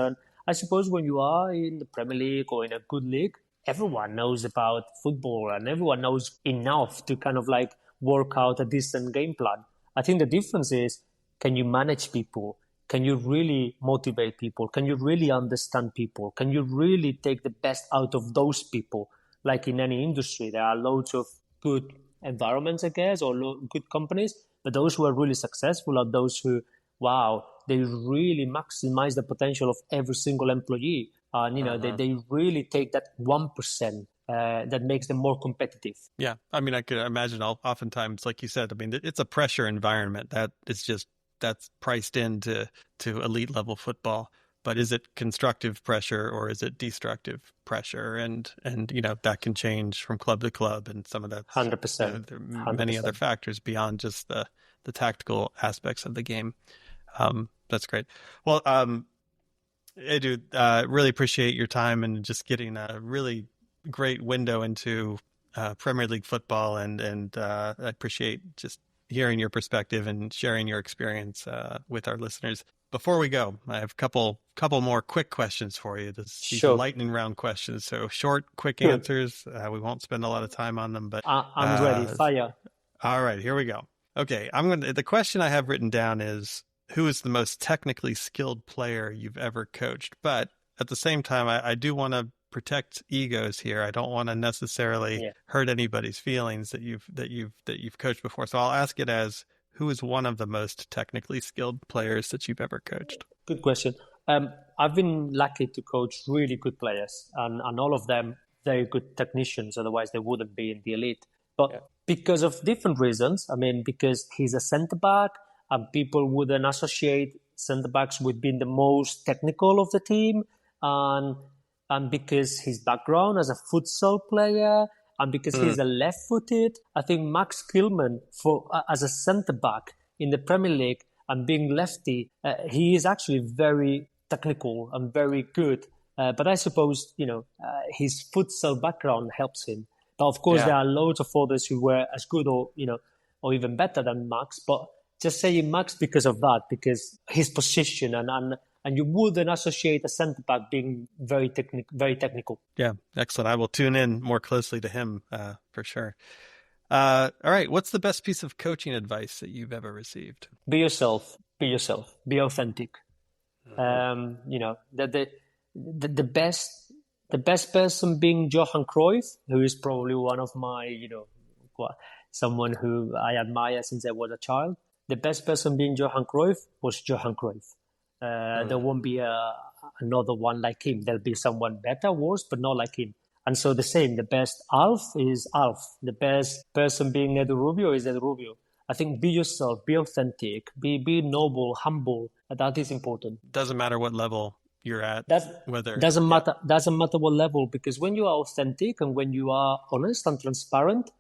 I suppose when you are in the Premier League or in a good league, everyone knows about football and everyone knows enough to kind of like work out a decent game plan. I think the difference is, can you manage people? Can you really motivate people? Can you really understand people? Can you really take the best out of those people? Like in any industry, there are loads of good environments, I guess, or good companies, but those who are really successful are those who, wow, they really maximize the potential of every single employee. And, they really take that 1% that makes them more competitive. Yeah. I mean, I could imagine oftentimes, like you said, I mean, it's a pressure environment that's priced into elite level football. But is it constructive pressure or is it destructive pressure? And that can change from club to club, and some of that 100%. There are many other factors beyond just the tactical aspects of the game. That's great. Well, Edu, really appreciate your time and just getting a really great window into Premier League football, and I appreciate just hearing your perspective and sharing your experience with our listeners. Before we go, I have a couple more quick questions for you. These are lightning round questions, so short, quick answers. We won't spend a lot of time on them, but I'm ready. Fire. All right, here we go. Okay, the question I have written down is, who is the most technically skilled player you've ever coached? But at the same time, I do want to protect egos here. I don't want to necessarily hurt anybody's feelings that you've coached before. So I'll ask it as, who is one of the most technically skilled players that you've ever coached? Good question. I've been lucky to coach really good players, and all of them very good technicians. Otherwise, they wouldn't be in the elite. But because of different reasons, I mean, because he's a centre back, and people wouldn't associate centre backs with being the most technical of the team, and because his background as a futsal player, and because he's a left-footed, I think Max Kilman, as a centre-back in the Premier League and being lefty, he is actually very technical and very good. But I suppose, his futsal background helps him. But of course, there are loads of others who were as good or even better than Max. But just saying Max because of that, because his position and you wouldn't associate a centre-back being very technical. Yeah, excellent. I will tune in more closely to him for sure. All right, what's the best piece of coaching advice that you've ever received? Be yourself. Be authentic. The best person being Johan Cruyff, who is probably one of my, someone who I admire since I was a child. The best person being Johan Cruyff was Johan Cruyff. There won't be another one like him. There'll be someone better, worse, but not like him. And so the same, the best Alf is Alf. The best person being Edu Rubio is Edu Rubio. I think be yourself, be authentic, be noble, humble. That is important. Doesn't matter what level you're at. Doesn't matter what level, because when you are authentic and when you are honest and transparent,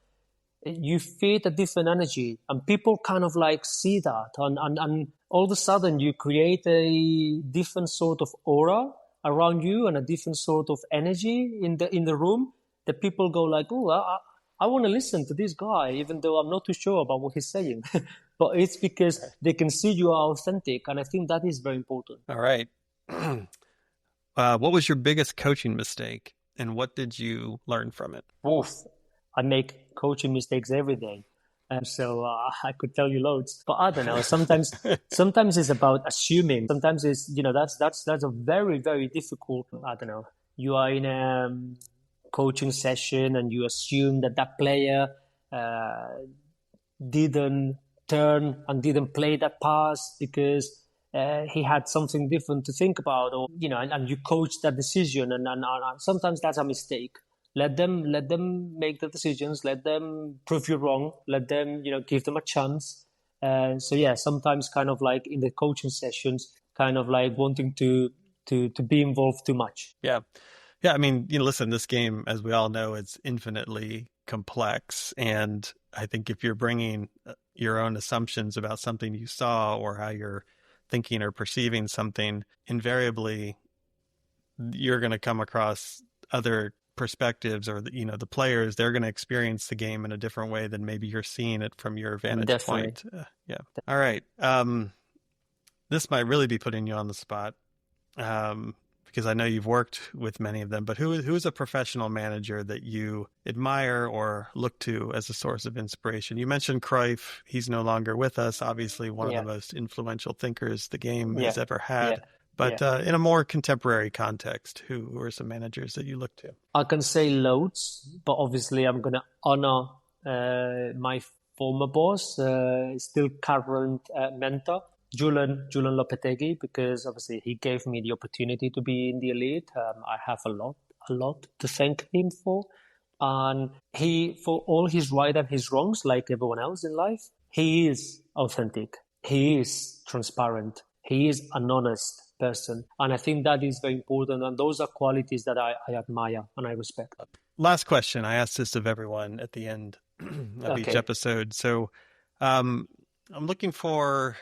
you feed a different energy, and people kind of like see that, and all of a sudden you create a different sort of aura around you and a different sort of energy in the room, that people go like, oh, I want to listen to this guy, even though I'm not too sure about what he's saying. But it's because they can see you are authentic, and I think that is very important. All right. What was your biggest coaching mistake, and what did you learn from it? Oof. I make coaching mistakes every day. So I could tell you loads, but I don't know. Sometimes it's about assuming. Sometimes it's, that's a very, very difficult, I don't know. You are in a coaching session and you assume that player didn't turn and didn't play that pass because he had something different to think about, or, and you coach that decision. And sometimes that's a mistake. Let them make the decisions. Let them prove you wrong. Let them, give them a chance. Sometimes kind of like in the coaching sessions, kind of like wanting to be involved too much. Yeah. I mean, listen, this game, as we all know, it's infinitely complex. And I think if you're bringing your own assumptions about something you saw or how you're thinking or perceiving something, invariably you're going to come across other perspectives, or the players, they're going to experience the game in a different way than maybe you're seeing it from your vantage point. All right. This might really be putting you on the spot, because because I know you've worked with many of them, but who is a professional manager that you admire or look to as a source of inspiration? You mentioned Cruyff. He's no longer with us, obviously one of the most influential thinkers the game has ever had. But in a more contemporary context, who are some managers that you look to? I can say loads, but obviously I'm going to honor my former boss, still current mentor, Julian Lopetegui, because obviously he gave me the opportunity to be in the elite. I have a lot to thank him for. And he, for all his right and his wrongs, like everyone else in life, he is authentic. He is transparent. He is an honest person. And I think that is very important. And those are qualities that I admire and I respect. Last question. I ask this of everyone at the end of each episode. So I'm looking for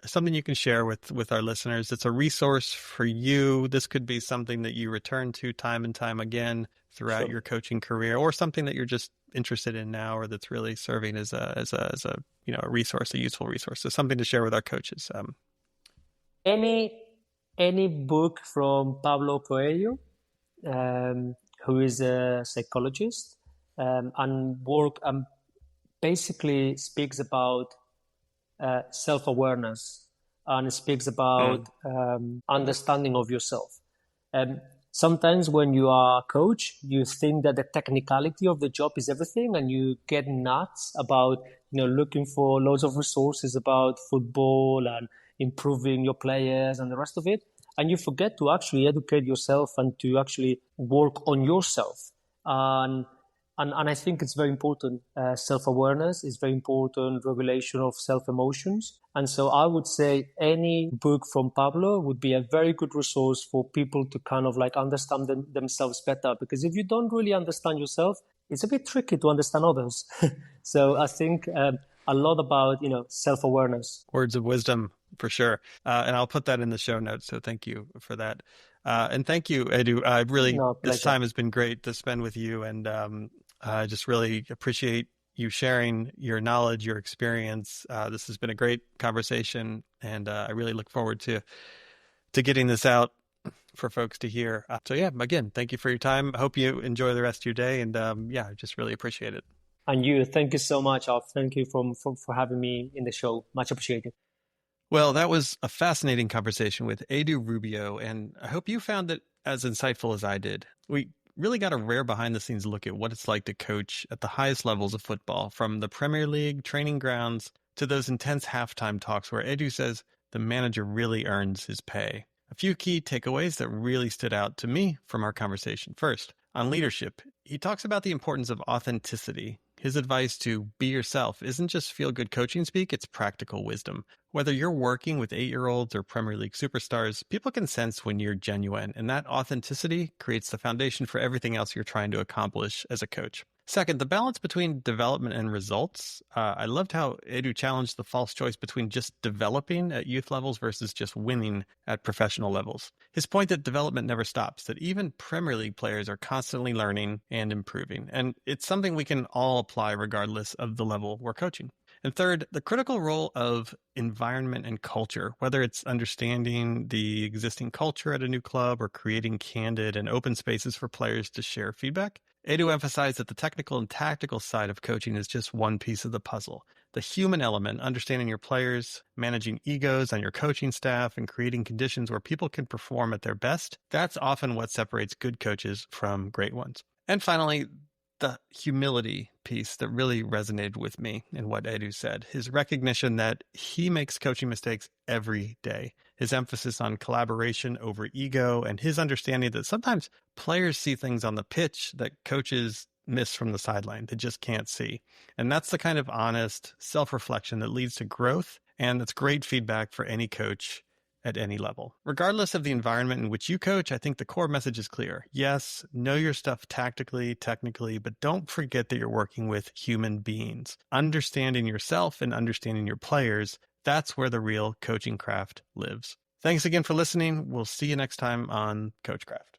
something you can share with our listeners. It's a resource for you. This could be something that you return to time and time again throughout your coaching career, or something that you're just interested in now, or that's really serving as a a resource, a useful resource. So something to share with our coaches. Any book from Pablo Coelho, who is a psychologist, and basically speaks about self-awareness, and speaks about understanding of yourself. Sometimes when you are a coach, you think that the technicality of the job is everything, and you get nuts about looking for loads of resources about football and improving your players and the rest of it, and you forget to actually educate yourself and to actually work on yourself. And I think it's very important. Self-awareness is very important, regulation of self-emotions. And so I would say any book from Pablo would be a very good resource for people to kind of like understand themselves better. Because if you don't really understand yourself, it's a bit tricky to understand others. So I think a lot about, self-awareness. Words of wisdom, for sure. And I'll put that in the show notes. So thank you for that. And thank you, Edu. This time has been great to spend with you. And I just really appreciate you sharing your knowledge, your experience. This has been a great conversation, and I really look forward to getting this out for folks to hear. So yeah, again, thank you for your time. I hope you enjoy the rest of your day, and I just really appreciate it. And you, thank you so much, Alf. Thank you for having me in the show. Much appreciated. Well, that was a fascinating conversation with Edu Rubio, and I hope you found it as insightful as I did. We really got a rare behind-the-scenes look at what it's like to coach at the highest levels of football, from the Premier League training grounds to those intense halftime talks where Edu says the manager really earns his pay. A few key takeaways that really stood out to me from our conversation. First, on leadership, he talks about the importance of authenticity. His advice to be yourself isn't just feel-good coaching speak, it's practical wisdom. Whether you're working with 8-year-olds or Premier League superstars, people can sense when you're genuine, and that authenticity creates the foundation for everything else you're trying to accomplish as a coach. Second, the balance between development and results. I loved how Edu challenged the false choice between just developing at youth levels versus just winning at professional levels. His point that development never stops, that even Premier League players are constantly learning and improving. And it's something we can all apply regardless of the level we're coaching. And third, the critical role of environment and culture, whether it's understanding the existing culture at a new club or creating candid and open spaces for players to share feedback. Edu emphasized that the technical and tactical side of coaching is just one piece of the puzzle. The human element, understanding your players, managing egos on your coaching staff, and creating conditions where people can perform at their best, that's often what separates good coaches from great ones. And finally, the humility piece that really resonated with me in what Edu said. His recognition that he makes coaching mistakes every day. His emphasis on collaboration over ego, and his understanding that sometimes players see things on the pitch that coaches miss from the sideline. They just can't see. And that's the kind of honest self-reflection that leads to growth, and that's great feedback for any coach at any level. Regardless of the environment in which you coach, I think the core message is clear. Yes, know your stuff tactically, technically, but don't forget that you're working with human beings. Understanding yourself and understanding your players, that's where the real coaching craft lives. Thanks again for listening. We'll see you next time on CoachCraft.